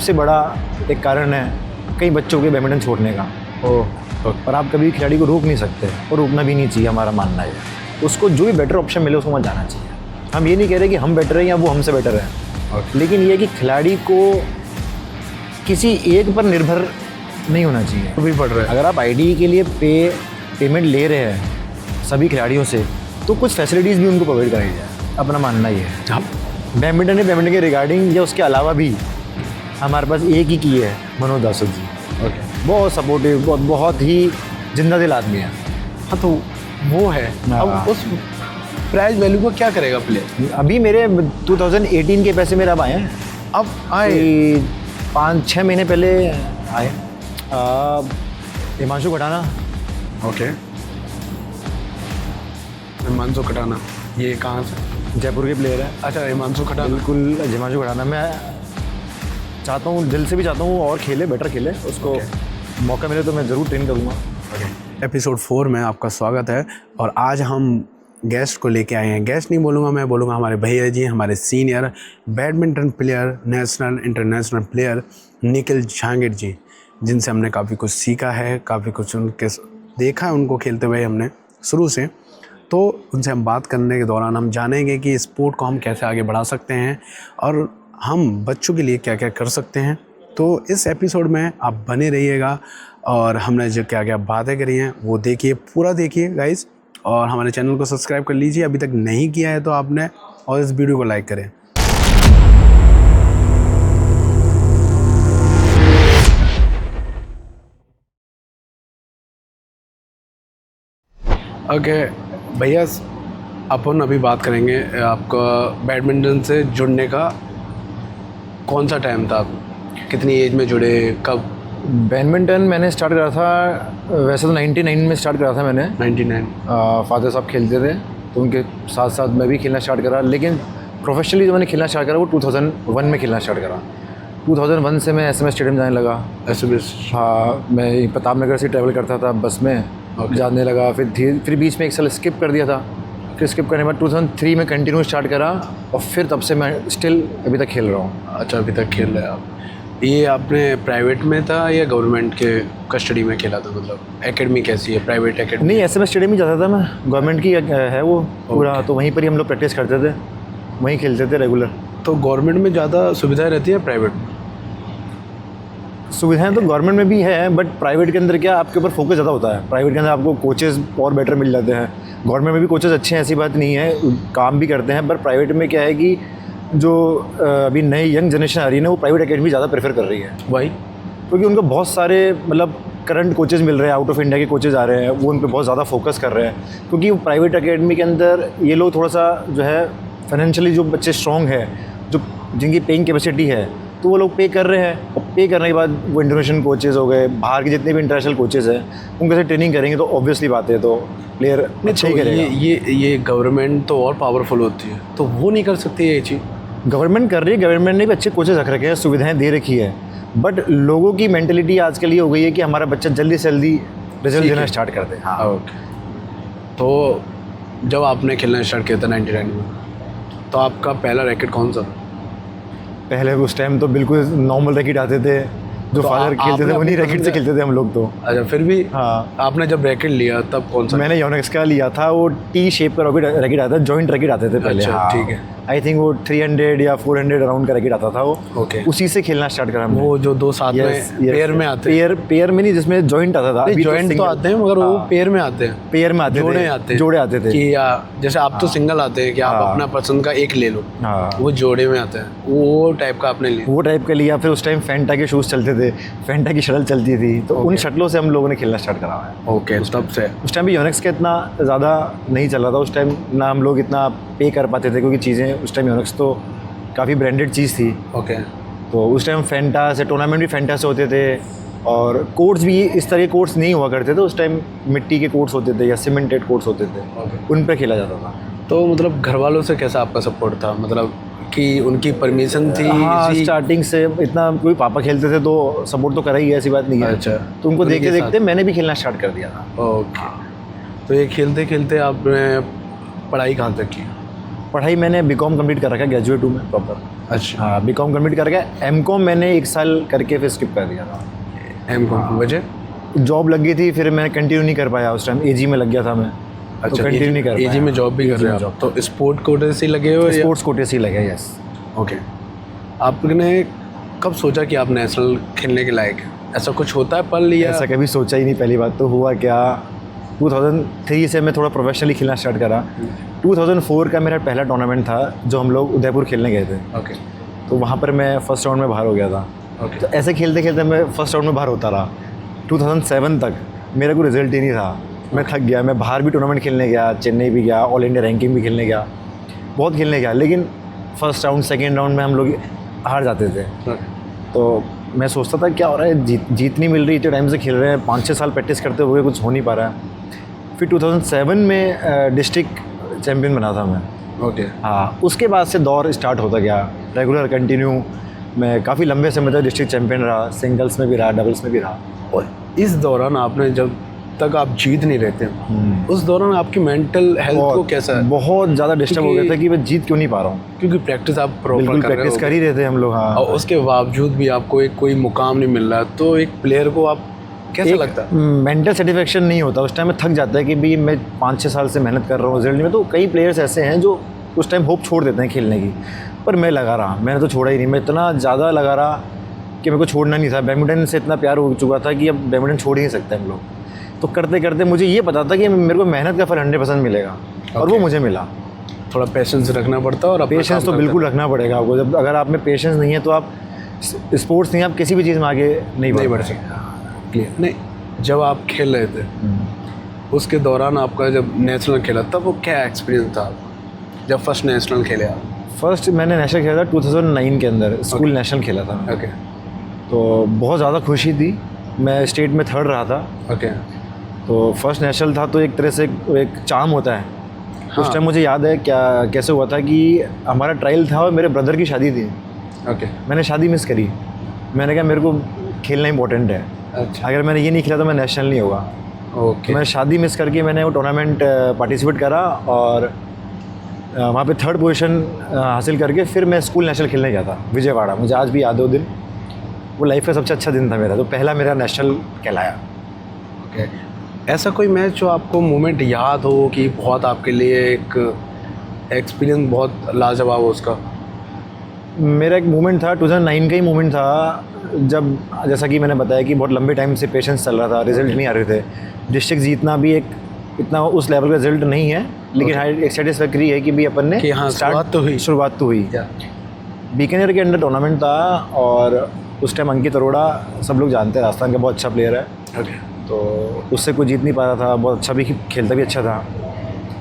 सबसे बड़ा एक कारण है कई बच्चों के बैडमिंटन छोड़ने का। और आप कभी खिलाड़ी को रोक नहीं सकते और रोकना भी नहीं चाहिए, हमारा मानना है। उसको जो भी बेटर ऑप्शन मिले उसको मत जाना चाहिए। हम ये नहीं कह रहे कि हम बेटर हैं या वो हमसे बेटर है, लेकिन ये कि खिलाड़ी को किसी एक पर निर्भर नहीं होना चाहिए। तो भी पढ़ रहे हैं। अगर आप आईडी के लिए पेमेंट ले रहे हैं सभी खिलाड़ियों से, तो कुछ फैसिलिटीज़ भी उनको प्रोवाइड कराई जाए। अपना मानना ये है। बैडमिंटन के रिगार्डिंग या उसके अलावा भी हमारे पास एक ही की है, मनोज दासो जी। बहुत सपोर्टिव, बहुत ही जिंदा दिल आदमी है। हाँ, तो वो है। अब उस प्राइस वैल्यू को क्या करेगा प्लेयर? अभी मेरे 2018 के पैसे मेरे अब आए हैं। अब आए 5-6 महीने पहले आए। हिमांशु खटाना। ओके, हिमांशु खटाना ये कहाँ से? जयपुर के प्लेयर है। अच्छा, हिमांशु खटाना। बिल्कुल, हिमांशु खटाना। मैं चाहता हूँ, दिल से भी चाहता हूँ और खेले, बेटर खेले। उसको मौका मिले तो मैं ज़रूर ट्रेन करूँगा। एपिसोड 4 में आपका स्वागत है। और आज हम गेस्ट को लेके आए हैं। गेस्ट नहीं बोलूँगा, मैं बोलूँगा हमारे भैया जी, हमारे senior badminton player, national international player Nikhil Jhangir ji, जिनसे हमने काफ़ी कुछ सीखा है, काफ़ी कुछ उनके देखा है, उनको खेलते हुए हमने शुरू से। तो उनसे हम बात करने के दौरान हम जानेंगे कि स्पोर्ट को हम कैसे आगे बढ़ा सकते हैं और हम बच्चों के लिए क्या क्या कर सकते हैं। तो इस एपिसोड में आप बने रहिएगा और हमने जो क्या क्या बातें करी हैं वो देखिए, पूरा देखिए गाइस। और हमारे चैनल को सब्सक्राइब कर लीजिए अभी तक नहीं किया है तो आपने, और इस वीडियो को लाइक करें। ओके भैया, अपन अभी बात करेंगे आपका बैडमिंटन से जुड़ने का कौन सा टाइम था, कितनी एज में जुड़े, कब? बैडमिंटन मैंने स्टार्ट करा था, वैसे तो 99 में स्टार्ट करा था मैंने। 99। फादर साहब खेलते थे तो उनके साथ साथ मैं भी खेलना स्टार्ट करा, लेकिन प्रोफेशनली जो मैंने खेलना स्टार्ट करा वो 2001 में खेलना स्टार्ट करा। 2001 से मैं SMS स्टेडियम जाने लगा। SMS? हाँ, मैं प्रताप नगर से ट्रैवल करता था बस में। जाने लगा, फिर बीच में एक साल स्किप कर दिया था। फिर स्किप करने के बाद 2003 में कंटिन्यू स्टार्ट करा और फिर तब से मैं स्टिल अभी तक खेल रहा हूँ। अच्छा, अभी तक खेल रहे हैं आप। ये आपने प्राइवेट में था या गवर्नमेंट के कस्टडी में खेला था? मतलब एकेडमी कैसी है, प्राइवेट एकेडमी? नहीं, SMS स्टेडियम ही जाता था मैं, गवर्नमेंट की है वो पूरा। तो वहीं पर ही हम लोग प्रैक्टिस करते थे, वहीं खेलते थे रेगुलर। तो गवर्नमेंट में ज़्यादा सुविधाएं रहती है प्राइवेट में? सुविधाएं तो गवर्नमेंट में भी है, बट प्राइवेट के अंदर क्या आपके ऊपर फोकस ज़्यादा होता है। प्राइवेट के अंदर आपको कोचेज़ और बेटर मिल जाते हैं। गवर्नमेंट में भी कोचेज़ अच्छे हैं, ऐसी बात नहीं है, काम भी करते हैं। पर प्राइवेट में क्या है कि जो अभी नई यंग जनरेशन आ रही है ना, वो प्राइवेट एकेडमी ज़्यादा प्रेफर कर रही है। भाई, क्योंकि उनको बहुत सारे मतलब करंट कोचेज़ मिल रहे हैं, आउट ऑफ इंडिया के कोचेज़ आ रहे हैं, वो उन पर बहुत ज़्यादा फोकस कर रहे हैं। क्योंकि प्राइवेट एकेडमी के अंदर ये लोग थोड़ा सा जो है फाइनेंशियली जो बच्चे स्ट्रॉन्ग है, जो जिनकी पेइंग कैपेसिटी है, तो वो लोग पे कर रहे हैं। और पे करने के बाद वो इंटरनेशनल कोचेज़ हो गए, बाहर के जितने भी इंटरनेशनल कोचेज़ हैं, उनके साथ ट्रेनिंग करेंगे तो ऑब्वियसली बात है तो प्लेयर अच्छा ही करेगा। ये गवर्नमेंट तो और पावरफुल होती है, तो वो नहीं कर सकती ये चीज़? गवर्नमेंट कर रही है, गवर्नमेंट ने भी अच्छे कोचेज़ रख रखे हैं, सुविधाएं दे रखी है। बट लोगों की मेंटेलिटी आजकल ये हो गई है कि हमारा बच्चा जल्दी से जल्दी रिजल्ट देना स्टार्ट कर दे। हाँ, ओके। तो जब आपने खेलना स्टार्ट किया था 99 में, तो आपका पहला रैकेट कौन सा था? पहले उस टाइम तो बिल्कुल नॉर्मल रैकेट आते थे, जो तो फादर खेलते थे उन्हीं रैकेट से खेलते थे हम लोग तो। अच्छा, फिर भी हाँ, आपने जब रैकेट लिया तब कौन सा? मैंने योनेक्स का लिया था। वो टी शेप का रैकेट आता था, जॉइंट रैकेट आते थे पहले। अच्छा, हाँ, ठीक है। आई थिंक वो 300 या 400 अराउंड का रैकेट आता था वो। ओके। उसी से खेलना स्टार्ट करा हमने। वो जो दो साथ में पेयर में आते हैं? पेयर में नहीं, जिसमें जॉइंट आता था। जॉइंट तो आते हैं मगर वो पेयर में आते हैं। पेयर में आते थे, जोड़े आते थे। कि जैसे आप तो सिंगल आते हैं कि आप अपना पसंद का एक ले लो। हाँ, वो जोड़े में आते हैं, वो टाइप का आपने लिया? वो टाइप का लिया। फिर उस टाइम फैंटा के शूज़ चलते थे, फैंटा की शटल चलती थी, तो उन शटलों से हम लोगों ने खेलना स्टार्ट करा है। ओके, तब से। उस टाइम भी योनेक्स का इतना ज़्यादा नहीं चल रहा था उस टाइम, ना हम लोग इतना पे कर पाते थे, क्योंकि चीज़ें उस टाइम योनेक्स तो काफ़ी ब्रांडेड चीज़ थी। ओके। तो उस टाइम फैंटा से टूर्नामेंट भी फैंटा से होते थे, और कोर्ट्स भी इस तरह के कोर्ट्स नहीं हुआ करते थे उस टाइम। मिट्टी के कोर्ट्स होते थे या सीमेंटेड कोर्ट्स होते थे, उन पर खेला जाता था। तो मतलब घर वालों से कैसा आपका सपोर्ट था, मतलब कि उनकी परमिशन थी? हाँ, स्टार्टिंग से इतना, कोई पापा खेलते थे तो सपोर्ट तो करा ही है, ऐसी बात नहीं है। अच्छा, तो उनको देखते देखते मैंने भी खेलना स्टार्ट कर दिया था। ओके। तो ये खेलते खेलते आपने पढ़ाई कहाँ तक की? पढ़ाई मैंने बीकॉम कंप्लीट कर रखा है, ग्रेजुएट हूँ मैं प्रॉपर। अच्छा, हाँ, बीकॉम कंप्लीट करके एमकॉम मैंने 1 साल करके फिर स्किप कर दिया था। एमकॉम वजह? जॉब लग गई थी, फिर मैंने कंटिन्यू नहीं कर पाया, उस टाइम एजी में लग गया था मैं। अच्छा, तो कंटिन्यू नहीं कर पाया। एजी में जॉब भी कर रहे हो आप? तो स्पोर्ट कोटे से लगे हो या? स्पोर्ट्स कोटे से ही लगे, यस। ओके, आपने कब सोचा कि आप नेशनल खेलने के लायक हैं? ऐसा कुछ होता है पल या? ऐसा कभी सोचा ही नहीं। पहली बात तो हुआ क्या, 2003 से मैं थोड़ा प्रोफेशनली खेलना स्टार्ट करा। 2004 का मेरा पहला टूर्नामेंट था जो हम लोग उदयपुर खेलने गए थे। ओके, तो वहाँ पर मैं फर्स्ट राउंड में बाहर हो गया था। ओके, तो ऐसे खेलते खेलते मैं फर्स्ट राउंड में बाहर होता रहा। 2007 तक मेरा कोई रिजल्ट ही नहीं था। मैं थक गया। मैं बाहर भी टूर्नामेंट खेलने गया, चेन्नई भी गया, ऑल इंडिया रैंकिंग भी खेलने गया, बहुत खेलने गया, लेकिन फर्स्ट राउंड सेकेंड राउंड में हम लोग हार जाते थे। तो मैं सोचता था क्या हो रहा है, जीत नहीं मिल रही, इतने टाइम से खेल रहे हैं, 5-6 साल प्रैक्टिस करते हुए कुछ हो नहीं पा रहा है। फिर 2007 में डिस्ट्रिक्ट चैम्पियन बना था मैं। ओके, हाँ, उसके बाद से दौर स्टार्ट होता गया, रेगुलर कंटिन्यू। मैं काफ़ी लंबे समय तक डिस्ट्रिक्ट चैम्पियन रहा, सिंगल्स में भी रहा, डबल्स में भी रहा। और इस दौरान आपने जब तक आप जीत नहीं रहते उस दौरान आपकी मेंटल हेल्थ को कैसा है? बहुत ज़्यादा डिस्टर्ब हो गया था कि मैं जीत क्यों नहीं पा रहा हूँ। क्योंकि प्रैक्टिस आप प्रॉपर बिल्कुल कर रहे प्रैक्टिस हो कर ही रहे थे हम लोग। हाँ, और उसके बावजूद भी आपको एक कोई मुकाम नहीं मिल रहा, तो एक प्लेयर को आप कैसा लगता है? मेंटल सेटिस्फेक्शन नहीं होता उस टाइम में। थक जाता है कि भाई मैं 5-6 साल से मेहनत कर रहा हूँ, रिजल्ट में। तो कई प्लेयर्स ऐसे हैं जो उस टाइम होप छोड़ देते हैं खेलने की, पर मैं लगा रहा। मैंने तो छोड़ा ही नहीं। मैं इतना ज़्यादा लगा रहा कि मेरे को छोड़ना नहीं था। बैडमिंटन से इतना प्यार हो चुका था कि अब बैडमिंटन छोड़ ही नहीं सकते हम लोग। तो करते करते मुझे ये पता था कि मेरे को मेहनत का फल 100% मिलेगा, और वो मुझे मिला। थोड़ा पेशेंस रखना पड़ता है और पेशेंस तो बिल्कुल रखना पड़ेगा आपको। जब अगर आप में पेशेंस नहीं है तो आप स्पोर्ट्स नहीं, आप किसी भी चीज़ में आगे नहीं बढ़ सकते। क्लियर नहीं? जब आप खेल रहे थे उसके दौरान आपका जब नेशनल खेला तब वो क्या एक्सपीरियंस था जब फर्स्ट नेशनल खेले आप? फर्स्ट मैंने नेशनल खेला था 2009 के अंदर, स्कूल नेशनल खेला था। ओके, तो बहुत ज़्यादा खुशी थी। मैं स्टेट में 3rd रहा था। ओके, तो फर्स्ट नेशनल था, तो एक तरह से एक चार्म होता है। हाँ। उस टाइम मुझे याद है क्या कैसे हुआ था कि हमारा ट्रायल था और मेरे ब्रदर की शादी थी। ओके, मैंने शादी मिस करी। मैंने कहा मेरे को खेलना इंपॉर्टेंट है, अच्छा, अगर मैंने ये नहीं खेला तो मैं नेशनल नहीं होगा। ओके, मैं शादी मिस करके मैंने वो टूर्नामेंट पार्टिसिपेट करा और वहाँ पे 3rd पोजीशन हासिल करके फिर मैं स्कूल नेशनल खेलने गया था विजयवाड़ा। मुझे आज भी याद है वो दिन। वो लाइफ का सबसे अच्छा दिन था मेरा। तो पहला मेरा नेशनल कहलाया। ओके। ऐसा कोई मैच जो आपको मोमेंट याद हो कि बहुत आपके लिए एक एक्सपीरियंस बहुत लाजवाब हो उसका? मेरा एक मोमेंट था, 2009 का ही मोमेंट था, जब जैसा कि मैंने बताया कि बहुत लंबे टाइम से पेशेंस चल रहा था, रिजल्ट नहीं आ रहे थे। डिस्ट्रिक्ट जीतना भी एक इतना उस लेवल का रिजल्ट नहीं है, लेकिन हाँ एक सेटिस्फैक्ट्री है कि भी अपन ने कि हाँ शुरुआत तो हुई। बीकानेर के अंदर टूर्नामेंट था और उस टाइम अंकित अरोड़ा सब लोग जानते हैं, राजस्थान का बहुत अच्छा प्लेयर है। ओके, तो उससे कोई जीत नहीं पा रहा था। बहुत अच्छा भी खेलता भी अच्छा था।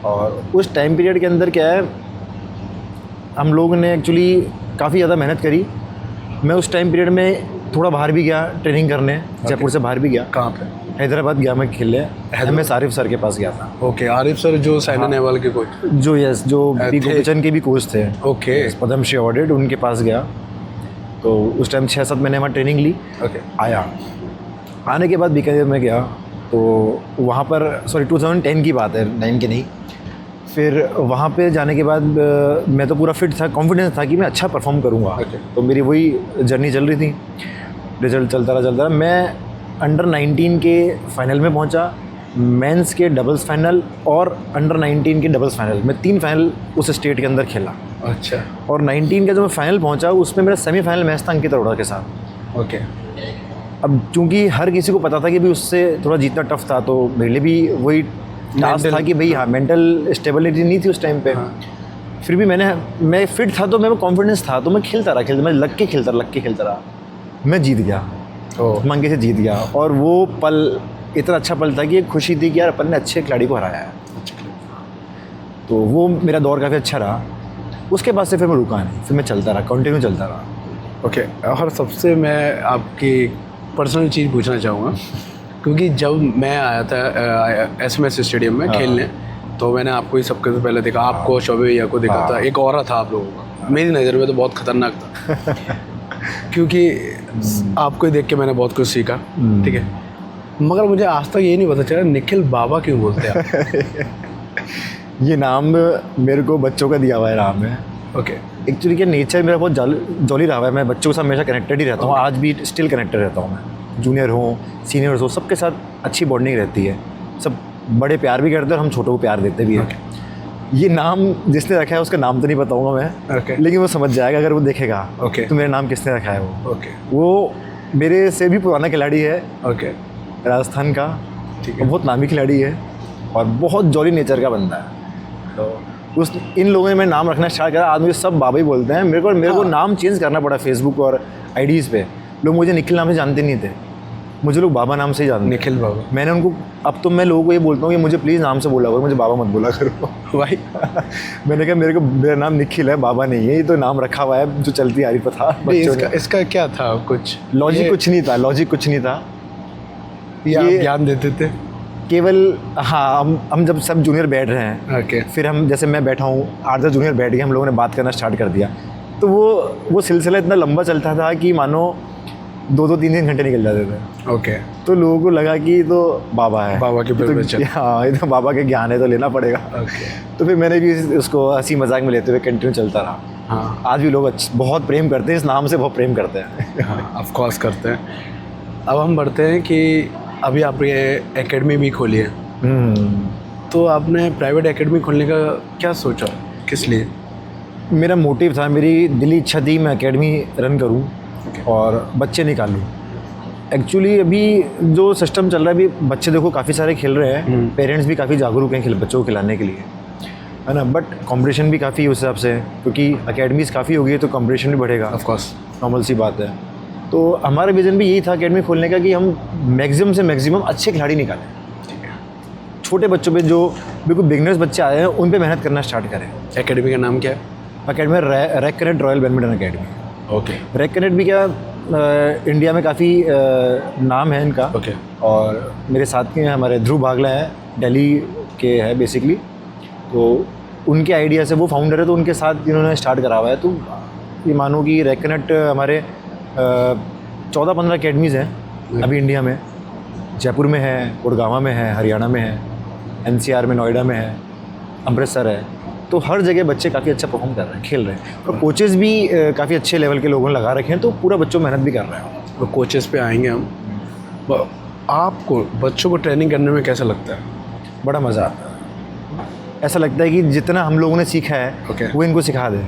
और उस टाइम पीरियड के अंदर क्या है, हम लोगों ने एक्चुअली काफ़ी ज़्यादा मेहनत करी। मैं उस टाइम पीरियड में थोड़ा बाहर भी गया ट्रेनिंग करने, जयपुर से बाहर भी गया। कहाँ पे? हैदराबाद गया मैं खेलने, MS आरिफ सर के पास गया था। ओके, आरिफ सर जो साइना नेहवाल के कोच, जो जो पी गोपीचंद के भी कोच थे। ओके, पद्मश्री अवार्डेड, उनके पास गया। तो उस टाइम 6-7 महीने वहाँ ट्रेनिंग ली। ओके, आया, आने के बाद बीकानेर में गया तो वहाँ पर 2010 की बात है, 9 की नहीं। फिर वहाँ पे जाने के बाद मैं तो पूरा फिट था, कॉन्फिडेंस था कि मैं अच्छा परफॉर्म करूँगा। तो मेरी वही जर्नी चल रही थी, रिजल्ट चलता रहा। मैं अंडर 19 के फाइनल में पहुँचा, मेंस के डबल्स फाइनल और अंडर 19 के डबल्स फाइनल। मैं 3 फाइनल उस स्टेट के अंदर खेला। अच्छा, और 19 का जो मैं फाइनल पहुँचा उसमें मेरा सेमीफाइनल मैच था अंकित अरोड़ा के साथ। ओके, अब चूंकि हर किसी को पता था कि भी उससे थोड़ा जीतना टफ था, तो मेरे लिए भी वही टास्क था कि भाई हाँ मेंटल स्टेबिलिटी नहीं थी उस टाइम पे। फिर भी मैं फिट था तो मैं कॉन्फिडेंस था, तो मैं खेलता रहा, मैं लग के खेलता रहा। मैं जीत गया, मंगे से जीत गया। और वो पल इतना अच्छा पल था कि एक खुशी थी कि यार अपन ने अच्छे खिलाड़ी को हराया है। तो वो मेरा दौर काफ़ी अच्छा रहा। उसके बाद से फिर मैं रुका नहीं, फिर मैं चलता रहा, कंटिन्यू चलता रहा। ओके, और सबसे मैं आपकी पर्सनल चीज़ पूछना चाहूँगा, क्योंकि जब मैं आया था SMS स्टेडियम में खेलने, तो मैंने आपको ही सबसे पहले देखा, आपको शोबे भैया को देखा था। एक और था आप लोगों का, मेरी नज़र में तो बहुत ख़तरनाक था क्योंकि आपको ही देख के मैंने बहुत कुछ सीखा, ठीक है। मगर मुझे आज तक ये नहीं पता चला निखिल बाबा क्यों बोलते हैं आप? ये नाम मेरे को बच्चों का दिया हुआ है नाम है। ओके। एक्चुअली क्या नेचर मेरा बहुत जॉली रहा है, मैं बच्चों के साथ हमेशा कनेक्टेड ही रहता हूँ, आज भी स्टिल कनेक्टेड रहता हूँ मैं। जूनियर हो, सीनियर्स हो, सबके साथ अच्छी बॉन्डिंग रहती है, सब बड़े प्यार भी करते हैं और हम छोटों को प्यार देते भी हैं। ये नाम जिसने रखा है उसका नाम तो नहीं बताऊँगा मैं, लेकिन वो समझ जाएगा अगर वो देखेगा तो मेरा नाम किसने रखा है वो। वो मेरे से भी पुराना खिलाड़ी है, राजस्थान का, ठीक है, बहुत नामी खिलाड़ी है और बहुत जॉली नेचर का बंदा है। तो इन लोगों ने मैं नाम रखना स्टार्ट करा, आज मुझे सब बाबा ही बोलते हैं। मेरे को नाम चेंज करना पड़ा फेसबुक और आईडीज़ पे। लोग मुझे निखिल नाम से जानते नहीं थे, मुझे लोग बाबा नाम से ही जानते। निखिल बाबा। मैंने उनको, अब तो मैं लोगों को ये बोलता हूँ कि मुझे प्लीज़ नाम से बोला करो, मुझे बाबा मत बोला करो भाई। मैंने कहा मेरा नाम निखिल है, बाबा नहीं है, ये तो नाम रखा हुआ है जो चलती आ रही था। इसका क्या था? कुछ लॉजिक कुछ नहीं था, ये ज्ञान देते थे केवल। हाँ, हम जब सब जूनियर बैठ रहे हैं, फिर हम जैसे मैं बैठा हूँ, 8-10 जूनियर बैठ गए, हम लोगों ने बात करना स्टार्ट कर दिया, तो वो सिलसिला इतना लंबा चलता था कि मानो 2-3 घंटे निकल जाते थे। तो लोगों को लगा कि तो बाबा है, बाबा की तो, हाँ, ये तो बाबा के ज्ञान है तो लेना पड़ेगा। तो फिर मैंने भी उसको हंसी मजाक में लेते हुए कंटिन्यू चलता रहा। हाँ, आज भी लोग बहुत प्रेम करते हैं, इस नाम से बहुत प्रेम करते हैं। हाँ, ऑफ कोर्स करते हैं। अब हम बढ़ते हैं कि अभी आप ये एकेडमी भी खोली है, तो आपने प्राइवेट एकेडमी खोलने का क्या सोचा, किस लिए? मेरा मोटिव था, मेरी दिली इच्छा थी मैं एकेडमी रन करूं और बच्चे निकालूं। एक्चुअली अभी जो सिस्टम चल रहा है, अभी बच्चे देखो काफ़ी सारे खेल रहे हैं, पेरेंट्स भी काफ़ी जागरूक हैं बच्चों को खिलाने के लिए, है ना, बट कंपटीशन भी काफ़ी उस हिसाब से, क्योंकि एकेडमीज़ काफ़ी हो गई है तो कंपटीशन भी बढ़ेगा, ऑफ कोर्स, नॉर्मल सी बात है। तो हमारा विज़न भी यही था एकेडमी खोलने का कि हम मैक्सिमम से मैक्सिमम अच्छे खिलाड़ी निकालें। ठीक है। छोटे बच्चों पे जो बिल्कुल बिगनर्स बच्चे आए हैं उन पे मेहनत करना स्टार्ट करें। एकेडमी का नाम क्या है? Academy rack connect royal badminton academy. Okay. Rack connect भी क्या इंडिया में काफ़ी नाम है इनका। ओके। और मेरे साथ के हमारे ध्रुव बागला है, दिल्ली के है बेसिकली, तो उनके आइडिया से वो फाउंडर है, तो उनके साथ इन्होंने स्टार्ट करा हुआ है। तो ये मानो कि रैक कनेक्ट हमारे 14-15 अकेडमीज़ हैं अभी इंडिया में। जयपुर में है, गुड़गांव में है, हरियाणा में है, एनसीआर में, नोएडा में है, अमृतसर है। तो हर जगह बच्चे काफ़ी अच्छा परफॉर्म कर रहे हैं, खेल रहे हैं, और कोचेज़ भी काफ़ी अच्छे लेवल के लोगों ने लगा रखे हैं, तो पूरा बच्चों मेहनत भी कर रहे हैं। तो कोचेज़ पे आएंगे हम। आपको बच्चों को ट्रेनिंग करने में कैसा लगता है? बड़ा मज़ा आता है। ऐसा लगता है कि जितना हम लोगों ने सीखा है वो इनको सिखा दें।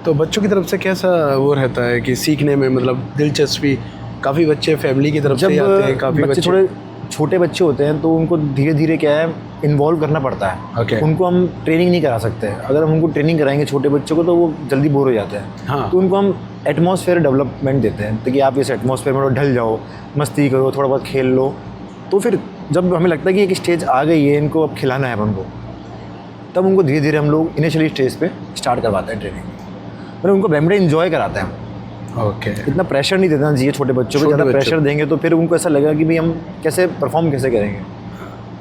तो बच्चों की तरफ से कैसा वो रहता है कि सीखने में, मतलब दिलचस्पी? काफ़ी बच्चे फैमिली की तरफ से आते हैं, काफ़ी बच्चे थोड़े छोटे बच्चे होते हैं, तो उनको धीरे धीरे क्या है इन्वॉल्व करना पड़ता है। उनको हम ट्रेनिंग नहीं करा सकते। अगर हम उनको ट्रेनिंग कराएंगे छोटे बच्चों को तो वो जल्दी बोर हो जाते हैं। हाँ। तो उनको हम एटमॉस्फेयर डेवलपमेंट देते हैं, ताकि आप इस एटमॉस्फेयर में ढल जाओ, मस्ती करो, थोड़ा बहुत खेल लो। तो फिर जब हमें लगता है कि एक स्टेज आ गई है, इनको अब खिलाना है उनको, तब उनको धीरे धीरे हम लोग इनिशियली स्टेज पे स्टार्ट करवाते हैं ट्रेनिंग, और उनको बैडमिंटन एंजॉय कराते हैं। ओके। इतना प्रेशर नहीं देना चाहिए छोटे बच्चों को। ज़्यादा प्रेशर देंगे तो फिर उनको ऐसा लगेगा कि भाई हम कैसे परफॉर्म कैसे करेंगे।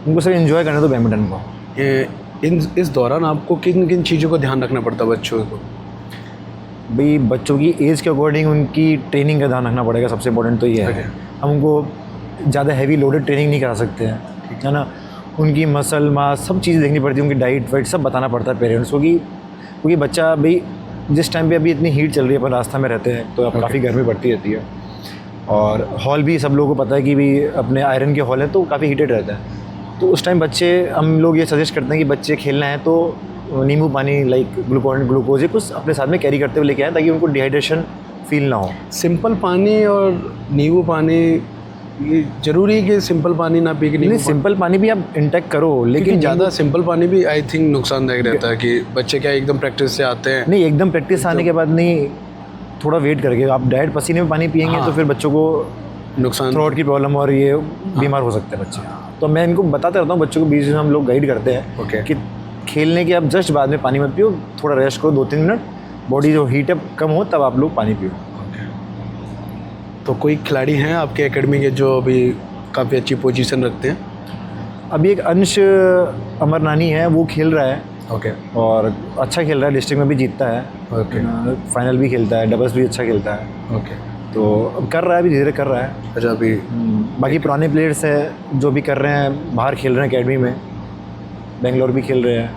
उनको सब एंजॉय करना तो बैडमिंटन को। इस दौरान आपको किन किन चीज़ों का ध्यान रखना पड़ता है बच्चों को? भाई बच्चों की एज के अकॉर्डिंग उनकी ट्रेनिंग का ध्यान रखना पड़ेगा। सबसे इम्पोर्टेंट तो ये है, हम उनको ज़्यादा हैवी लोडेड ट्रेनिंग नहीं करा सकते हैं, है ना। उनकी मसल मास सब चीज़ देखनी पड़ती है, उनकी डाइट वाइट सब बताना पड़ता है पेरेंट्स को, क्योंकि बच्चा भाई जिस टाइम पे अभी इतनी हीट चल रही है, अपन रास्ता में रहते हैं तो अब काफ़ी गर्मी पड़ती रहती है, और हॉल भी सब लोगों को पता है कि भी अपने आयरन के हॉल है तो काफ़ी हीटेड रहता है। तो उस टाइम बच्चे, हम लोग ये सजेस्ट करते हैं कि बच्चे खेलना है तो नींबू पानी लाइक ग्लूकोज कुछ अपने साथ में कैरी करते हुए लेके आए, ताकि उनको डिहाइड्रेशन फील ना हो। सिंपल पानी और नींबू पानी, ये जरूरी है कि सिंपल पानी ना पी के? नहीं, सिंपल पानी भी आप इंटेक करो, लेकिन ज़्यादा सिंपल पानी भी आई थिंक नुकसानदायक रहता है। कि बच्चे क्या एकदम प्रैक्टिस से आते हैं? नहीं, एकदम प्रैक्टिस आने के बाद नहीं, थोड़ा वेट करके आप डायरेक्ट पसीने में पानी पिएंगे तो फिर बच्चों को नुकसान, थ्रोट की प्रॉब्लम और ये बीमार हो सकते हैं बच्चे। तो मैं इनको बताते रहता हूँ बच्चों को, बीच में हम लोग गाइड करते हैं कि खेलने के आप जस्ट बाद में पानी मत पियो, थोड़ा रेस्ट करो 2-3 मिनट, बॉडी जो हीट अप कम हो तब आप लोग पानी पियो। तो कोई खिलाड़ी हैं आपके एकेडमी के जो अभी काफ़ी अच्छी पोजीशन रखते हैं? अभी एक अंश अमरनानी है, वो खेल रहा है। ओके। और अच्छा खेल रहा है, डिस्ट्रिक्ट में भी जीतता है। ओके। फाइनल भी खेलता है, डबल्स भी अच्छा खेलता है। ओके। तो अब कर रहा है, अभी धीरे कर रहा है। अच्छा। अभी बाकी पुराने प्लेयर्स हैं जो भी कर रहे हैं, बाहर खेल रहे हैं एकेडमी में, बेंगलोर भी खेल रहे हैं।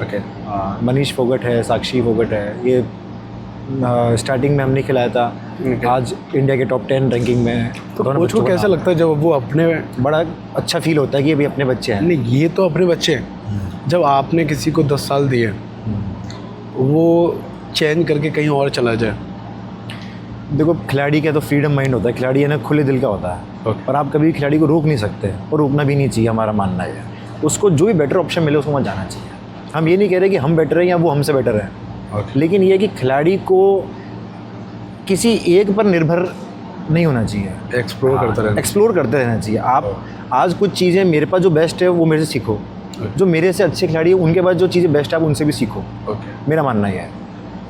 ओके। मनीष फोगट है, साक्षी फोगट है, ये स्टार्टिंग में हमने खिलाया था। Okay. आज इंडिया के टॉप 10 रैंकिंग में है। तो दोनों कोच को बच्चों का कैसा नाम लगता है जब वो अपने है। बड़ा अच्छा फील होता है कि अभी अपने बच्चे हैं। नहीं, ये तो अपने बच्चे हैं। जब आपने किसी को 10 साल दिए, वो चेंज करके कहीं और चला जाए। देखो, खिलाड़ी का तो फ्रीडम माइंड होता है, खिलाड़ी है ना खुले दिल का होता है। Okay. और आप कभी खिलाड़ी को रोक नहीं सकते और रोकना भी नहीं चाहिए, हमारा मानना है। उसको जो भी बेटर ऑप्शन मिले उसको वहाँ जाना चाहिए। हम ये नहीं कह रहे कि हम बेटर हैं या वो हमसे बेटर है, Okay. लेकिन ये है कि खिलाड़ी को किसी एक पर निर्भर नहीं होना चाहिए। एक्सप्लोर करता रहना। एक्सप्लोर करते रहना चाहिए। आप आज कुछ चीज़ें मेरे पास जो बेस्ट है वो मेरे से सीखो, जो मेरे से अच्छे खिलाड़ी हैं उनके पास जो चीज़ें बेस्ट है आप उनसे भी सीखो। ओके। मेरा मानना ये है।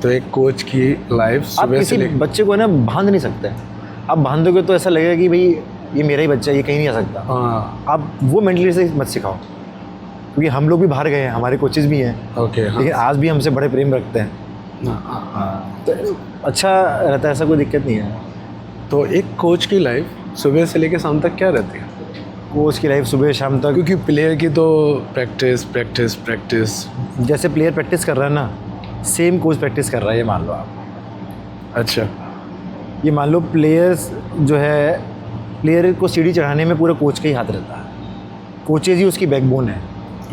तो एक कोच की लाइफ आप सुबह किसी से बच्चे को है ना बांध नहीं सकते। आप बांधोगे तो ऐसा लगेगा कि भाई ये मेरा ही बच्चा है, ये कहीं नहीं आ सकता। हाँ। आप वो मेंटली से मत सिखाओ, क्योंकि हम लोग भी बाहर गए हैं, हमारे कोचेज़ भी हैं, ओके। हाँ। लेकिन आज भी हमसे बड़े प्रेम रखते हैं। तो अच्छा रहता है, ऐसा कोई दिक्कत नहीं है। तो एक कोच की लाइफ सुबह से लेकर शाम तक क्या रहती है? कोच की लाइफ सुबह शाम तक, क्योंकि प्लेयर की तो प्रैक्टिस प्रैक्टिस प्रैक्टिस। जैसे प्लेयर प्रैक्टिस कर रहा है ना, सेम कोच प्रैक्टिस कर रहा है, ये मान लो आप। अच्छा। ये मान लो प्लेयर्स जो है, प्लेयर को सीढ़ी चढ़ाने में पूरा कोच का ही हाथ रहता है। कोचेज ही उसकी बैकबोन है।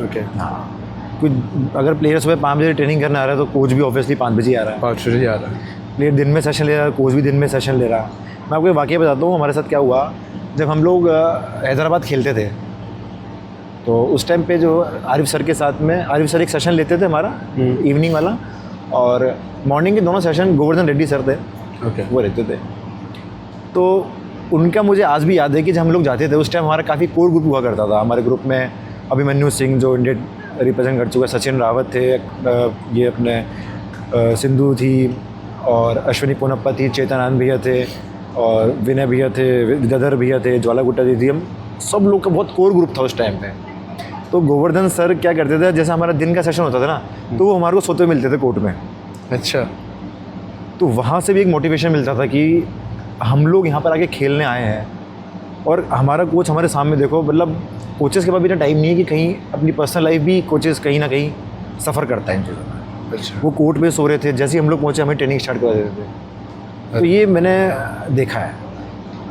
ओके। हाँ, कुछ अगर प्लेयर सुबह 5 बजे ट्रेनिंग करने आ रहा है तो कोच भी ऑब्वियसली 5 बजे आ रहा है। 5 बजे आ रहा है। प्लेयर दिन में सेशन ले रहा है, कोच भी दिन में सेशन ले रहा है। मैं आपको एक वाक़या बताता हूँ, हमारे साथ क्या हुआ। जब हम लोग हैदराबाद खेलते थे तो उस टाइम पे जो आरिफ सर के साथ में, आरिफ सर एक सेशन लेते थे हमारा इवनिंग वाला, और मॉर्निंग के दोनों सेशन गोवर्धन रेड्डी सर थे, ओके। वो रहते थे। तो उनका मुझे आज भी याद है कि जब हम लोग जाते थे उस टाइम हमारा काफ़ी कोर ग्रुप हुआ करता था। हमारे ग्रुप में अभिमन्यु सिंह जो इंडिया रिप्रेजेंट कर चुका, सचिन रावत थे, ये अपने सिंधु थी, और अश्विनी पोनप्पा थी, चेतन आनंद भैया थे, और विनय भैया थे, विद्याधर भैया थे, ज्वाला गुट्टा जी थी। हम सब लोग का बहुत कोर ग्रुप था उस टाइम पे। तो गोवर्धन सर क्या करते थे, जैसे हमारा दिन का सेशन होता था ना, तो वो हमारे को सोते हुए मिलते थे कोर्ट में। अच्छा। तो वहाँ से भी एक मोटिवेशन मिलता था कि हम लोग यहाँ पर आके खेलने आए हैं, और हमारा कोच हमारे सामने। देखो, मतलब कोचेज़ के पास भी इतना टाइम नहीं है कि कहीं अपनी पर्सनल लाइफ भी कोचेज़ कहीं ना कहीं सफ़र करता है इन चीज़ों में। अच्छा। वो कोर्ट पे सो रहे थे, जैसे ही हम लोग पहुँचे हमें ट्रेनिंग स्टार्ट करवा देते थे। तो ये मैंने देखा है।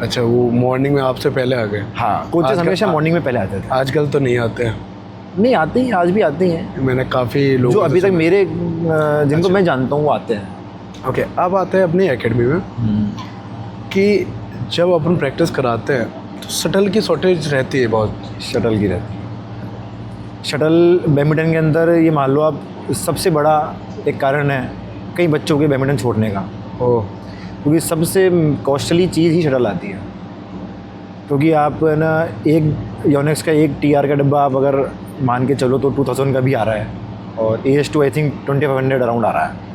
अच्छा, वो मॉर्निंग में आपसे पहले आ गए? हाँ, कोचेज़ आजकल- हमेशा मॉर्निंग में पहले आते थे। आजकल तो नहीं आते हैं। नहीं, आते ही, आज भी आते ही हैं। मैंने काफ़ी लोग जो अभी तक मेरे जिनको मैं जानता हूँ वो आते हैं। ओके। अब आते हैं अपनी एकेडमी में कि जब अपन प्रैक्टिस कराते हैं तो शटल की शॉर्टेज रहती है बहुत। शटल की रहती है। शटल बैडमिंटन के अंदर ये मान लो आप सबसे बड़ा एक कारण है कई बच्चों के बैडमिंटन छोड़ने का। ओह। क्योंकि सबसे कॉस्टली चीज़ ही शटल आती है। क्योंकि आप ना एक योनेक्स का एक टीआर का डब्बा आप अगर मान के चलो तो 2000 का भी आ रहा है, और AS2 आई थिंक 2500 अराउंड आ रहा है।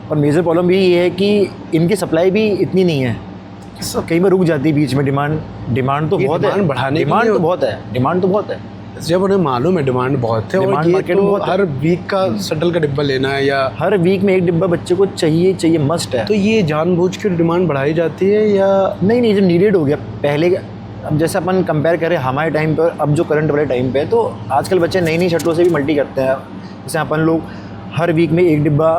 और मेजर प्रॉब्लम भी ये है कि इनकी सप्लाई भी इतनी नहीं है, कई बार रुक जाती है बीच में। डिमांड तो ये बहुत है, डिमांड बढ़ाने के डिमांड लिए तो बहुत है, डिमांड तो बहुत है। जब उन्हें मालूम है डिमांड बहुत है, और डिमांड ये मार्केट तो में बहुत है। हर वीक का शटल का डिब्बा लेना है, या हर वीक में एक डिब्बा बच्चे को चाहिए, मस्ट है। तो ये जानबूझ के डिमांड बढ़ाई जाती है या नहीं, जब नीडेड हो गया पहले। अब जैसे अपन कंपेयर करें हमारे टाइम पर, अब जो करंट वाले टाइम पे है, तो आजकल बच्चे नई शटलों से भी मल्टी करते हैं। जैसे अपन लोग हर वीक में एक डिब्बा,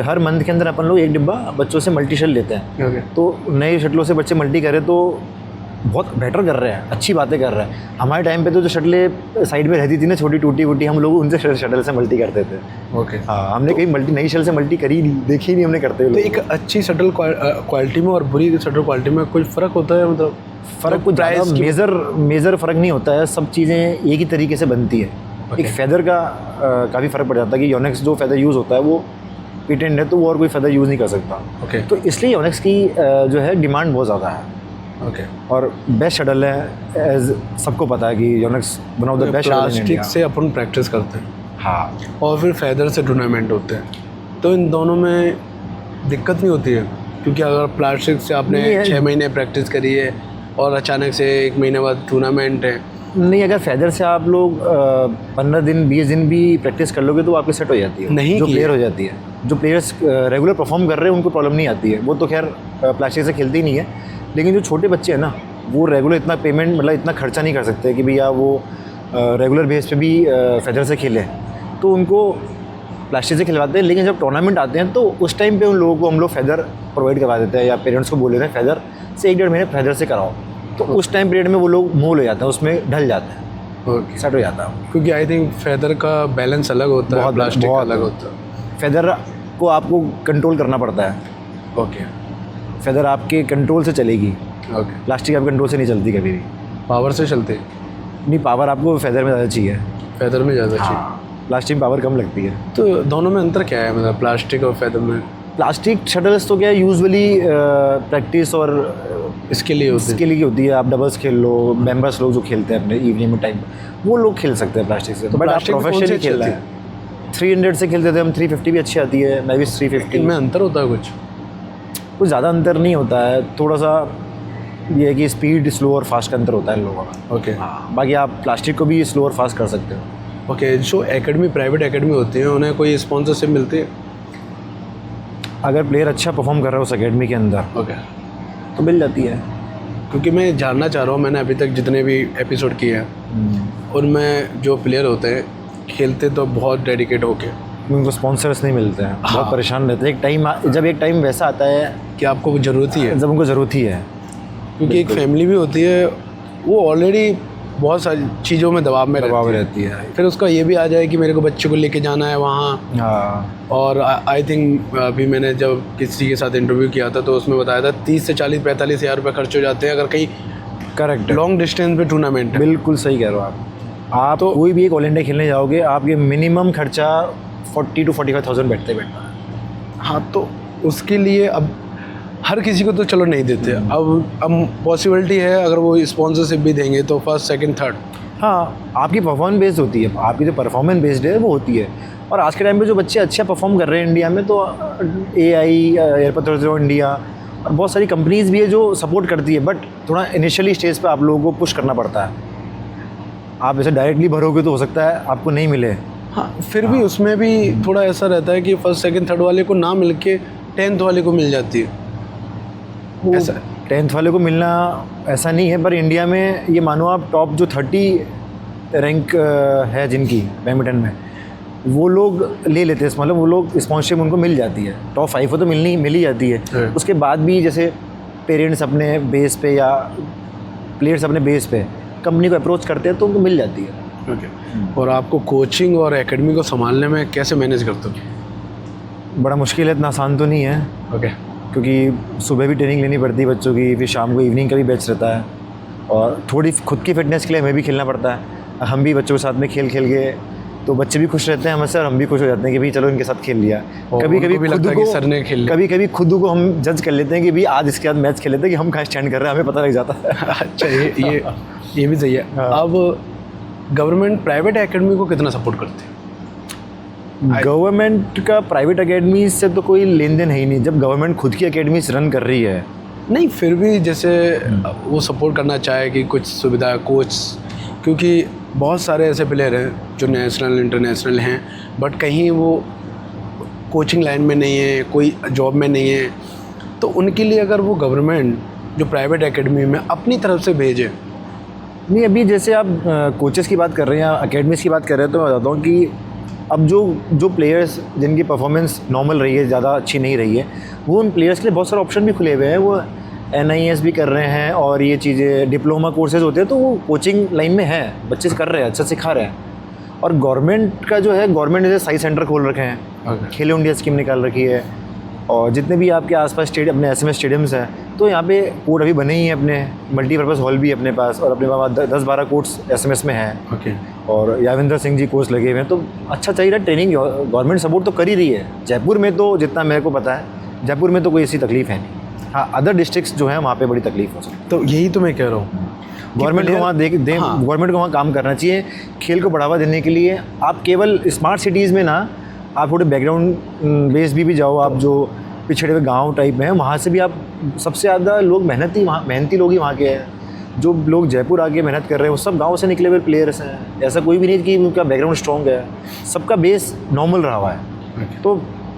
हर मंथ के अंदर अपन लोग एक डिब्बा बच्चों से मल्टी शटल लेते हैं। ओके। तो नए शटलों से बच्चे मल्टी करें तो बहुत बेटर कर रहे हैं, अच्छी बातें कर रहे हैं। हमारे टाइम पे तो जो शटलें साइड में रहती थी ना, छोटी टूटी वूटी, हम लोग उनसे शटल से मल्टी करते थे। ओके। हाँ, हमने कहीं मल्टी नई शटल से मल्टी करी नहीं, देखी नहीं हमने करते तो हुए। एक अच्छी शटल क्वालिटी में और बुरी शटल क्वालिटी में कोई फ़र्क होता है? मतलब फ़र्क कुछ प्राइस मेजर फ़र्क नहीं होता है। सब चीज़ें एक ही तरीके से बनती है। एक फेदर का काफ़ी फ़र्क पड़ जाता है कि योनेक्स जो फेदर यूज़ होता है वो पेटेंट है, तो वो और कोई फेदर यूज़ नहीं कर सकता। ओके। तो इसलिए योनेक्स की जो है डिमांड बहुत ज़्यादा है। ओके। और बेस्ट शटल है, एज सबको पता है कि Yonex one of the best shuttle in plastic India. से अपन प्रैक्टिस करते हैं, हाँ, और फिर फेदर से टूर्नामेंट होते हैं, तो इन दोनों में दिक्कत नहीं होती है? क्योंकि अगर प्लास्टिक से आपने नहीं है। 6 महीने प्रैक्टिस करी है और अचानक से 1 महीने बाद टूर्नामेंट है, नहीं, अगर फेदर से आप लोग 15 दिन 20 दिन भी प्रैक्टिस कर लोगे तो आपकी सेट हो जाती है। नहीं जो की प्लेयर है। हो जाती है, जो प्लेयर्स रेगुलर परफॉर्म कर रहे हैं उनको प्रॉब्लम नहीं आती है। वो तो खैर प्लास्टिक से खेलते ही नहीं है। लेकिन जो छोटे बच्चे हैं ना, वो रेगुलर इतना पेमेंट, मतलब इतना खर्चा नहीं कर सकते कि भैया वो रेगुलर बेस पे भी फेदर से खेले तो उनको प्लास्टिक से खिलवाते हैं, लेकिन जब टूर्नामेंट आते हैं तो उस टाइम पे उन लोगों को हम लोग फेदर प्रोवाइड करवा देते हैं या पेरेंट्स को बोल देते हैं फेदर से 1-1.5 महीने फेदर से कराओ। तो उस टाइम पीरियड में वो लोग मोल हो जाते हैं, उसमें ढल जाते हैं, ओके। सेट हो जाता है। क्योंकि आई थिंक फेदर का बैलेंस अलग होता है, प्लास्टिक का अलग होता है। फेदर को आपको कंट्रोल करना पड़ता है, ओके फेदर आपके कंट्रोल से चलेगी, ओके। प्लास्टिक आपके कंट्रोल से नहीं चलती कभी भी। पावर से चलते, नहीं, पावर आपको फेदर में ज़्यादा चाहिए, फेदर में ज़्यादा चाहिए। प्लास्टिक में पावर कम लगती है। तो दोनों में अंतर क्या है, मतलब प्लास्टिक और फेदर में? प्लास्टिक शटल्स तो क्या है यूजुअली प्रैक्टिस और इसके लिए होते इसके लिए होती है, आप डबल्स खेल लो, मेंबर्स लोग जो खेलते हैं अपने इवनिंग में टाइम, वो लोग खेल सकते हैं प्लास्टिक से। बट आप प्लास्टिक में कौन सी प्रोफेशनली अच्छी खेल रहे हैं 300 से खेलते थे हम, 350 भी अच्छी आती है, मैं भी 350। इनमें अंतर होता है कुछ? कुछ ज़्यादा अंतर नहीं होता है, थोड़ा सा ये है कि स्पीड स्लो और फास्ट का अंतर होता है इन लोगों का। ओके बाकी आप प्लास्टिक को भी स्लो और फास्ट कर सकते हो। ओके। जो एकेडमी, प्राइवेट एकेडमी होती है, उन्हें कोई स्पॉन्सरशिप मिलती है? अगर प्लेयर अच्छा परफॉर्म कर रहा है उस एकेडमी के अंदर ओके। तो मिल जाती है। क्योंकि मैं जानना चाह रहा हूँ, मैंने अभी तक जितने भी एपिसोड किए हैं उनमें जो प्लेयर होते हैं खेलते तो बहुत डेडिकेट होके, उनको स्पॉन्सर्स नहीं मिलते हैं, बहुत परेशान रहते हैं। जब एक टाइम वैसा आता है कि आपको वो ज़रूरत ही है, जब उनको ज़रूरत ही है, क्योंकि एक फैमिली भी होती है, वो ऑलरेडी बहुत सारी चीज़ों में दबाव में रहती है। फिर उसका ये भी आ जाए कि मेरे को बच्चे को लेके जाना है वहाँ। हाँ, और आई थिंक अभी मैंने जब किसी के साथ इंटरव्यू किया था तो उसमें बताया था 30 से 40-45 हज़ार रुपये खर्च हो जाते हैं अगर कहीं करेक्ट, लॉन्ग डिस्टेंस पे टूर्नामेंट है। बिल्कुल सही कह रहे हो आप तो कोई भी एक ऑल इंडिया खेलने जाओगे, आपके मिनिमम खर्चा 40 to 45,000 बैठता है। हाँ, तो उसके लिए अब हर किसी को तो चलो नहीं देते, अब पॉसिबिलिटी है अगर वो स्पॉन्सरशिप भी देंगे तो फर्स्ट, सेकंड, थर्ड। हाँ, आपकी परफॉर्मेंस बेस्ड होती है, आपकी जो परफॉर्मेंस बेस्ड है वो होती है। और आज के टाइम पे जो बच्चे अच्छा परफॉर्म कर रहे हैं इंडिया में, तो AI, एयरपोर्ट ऑफ इंडिया और बहुत सारी कंपनीज भी है जो सपोर्ट करती है, बट थोड़ा इनिशियली स्टेज पे आप लोगों को पुश करना पड़ता है। आप ऐसे डायरेक्टली भरोगे तो हो सकता है आपको नहीं मिले। हाँ, फिर भी उसमें भी थोड़ा ऐसा रहता है कि फर्स्ट, सेकंड, थर्ड वाले को ना मिल के 10th वाले को मिल जाती है। ऐसा 10th वाले को मिलना ऐसा नहीं है, पर इंडिया में ये मानो आप टॉप जो 30 रैंक है जिनकी बैडमिंटन में, वो लोग ले लेते हैं, मतलब वो लोग स्पॉन्सरशिप उनको मिल जाती है। टॉप 5 को तो मिल ही जाती है। उसके बाद भी जैसे पेरेंट्स अपने बेस पे या प्लेयर्स अपने बेस पे कंपनी को अप्रोच करते हैं तो उनको मिल जाती है। ओके। और आपको कोचिंग और एकेडमी को संभालने में कैसे मैनेज करते हो? बड़ा मुश्किल है, इतना आसान तो नहीं है। ओके। क्योंकि सुबह भी ट्रेनिंग लेनी पड़ती है बच्चों की, फिर शाम को इवनिंग का भी बैच रहता है, और थोड़ी खुद की फिटनेस के लिए हमें भी खेलना पड़ता है। हम भी बच्चों के साथ में खेल के तो बच्चे भी खुश रहते हैं हमसे और हम भी खुश हो जाते हैं कि भाई चलो इनके साथ खेल लिया। कभी कभी लगता है कि सर ने खेल लिया। कभी कभी खुद को हम जज कर लेते हैं कि भाई आज इसके बाद मैच खेल लेते हैं कि हम कहाँ स्टैंड कर रहे हैं, हमें पता लग जाता है। अच्छा, ये भी सही है। अब गवर्नमेंट प्राइवेट एकेडमी को कितना सपोर्ट करती है? गवर्नमेंट का प्राइवेट एकेडमी से तो कोई लेन देन है ही नहीं, जब गवर्नमेंट खुद की एकेडमी रन कर रही है। नहीं, फिर भी जैसे वो सपोर्ट करना चाहे कि कुछ सुविधा, कोच, क्योंकि बहुत सारे ऐसे प्लेयर हैं जो नेशनल, इंटरनेशनल हैं, बट कहीं वो कोचिंग लाइन में नहीं है, कोई जॉब में नहीं है, तो उनके लिए अगर वो गवर्नमेंट जो प्राइवेट एकेडमी में अपनी तरफ से भेजे। नहीं, अभी जैसे आप कोचेस की बात कर रहे हैं या एकेडमीज़ की बात कर रहे हैं, तो मैं बताता हूँ कि अब जो प्लेयर्स जिनकी परफॉर्मेंस नॉर्मल रही है, ज़्यादा अच्छी नहीं रही है, वो उन प्लेयर्स के लिए बहुत सारे ऑप्शन भी खुले हुए हैं। वो NIS भी कर रहे हैं और ये चीज़ें डिप्लोमा कोर्सेज होते हैं, तो वो कोचिंग लाइन में है, बच्चे कर रहे हैं, अच्छा सिखा रहे हैं। और गवर्नमेंट का जो है, गवर्नमेंट ने साइंस सेंटर खोल रखे हैं, खेलो इंडिया स्कीम निकाल रखी है, और जितने भी आपके आसपास स्टेडियम, अपने SMS स्टेडियम्स हैं, तो यहाँ पे कोर्ट अभी बने ही हैं, अपने मल्टीपर्पज़ हॉल भी अपने पास, और अपने पास 10-12 कोर्ट्स SMS में हैं। ओके। और याविंदर सिंह जी कोच लगे हुए हैं, तो अच्छा चाहिए रहा ट्रेनिंग। गवर्नमेंट सपोर्ट तो कर ही रही है। जयपुर में तो जितना मेरे को पता है, जयपुर में तो कोई ऐसी तकलीफ है नहीं। हाँ, अदर डिस्ट्रिक्ट्स जो हैं वहाँ पे बड़ी तकलीफ हो सकती है। तो यही तो मैं कह रहा हूँ, गवर्नमेंट को वहाँ गवर्नमेंट को वहाँ काम करना चाहिए खेल को बढ़ावा देने के लिए। आप केवल स्मार्ट सिटीज़ में ना, आप थोड़े बैकग्राउंड बेस भी जाओ, आप जो पिछड़े हुए गांव टाइप में हैं, वहाँ से भी आप सबसे ज़्यादा लोग मेहनती लोग ही वहाँ के हैं। जो लोग जयपुर आके मेहनत कर रहे हैं वो सब गांव से निकले हुए प्लेयर्स हैं। ऐसा कोई भी नहीं कि उनका बैकग्राउंड स्ट्रॉन्ग है, सबका बेस नॉर्मल रहा हुआ है। तो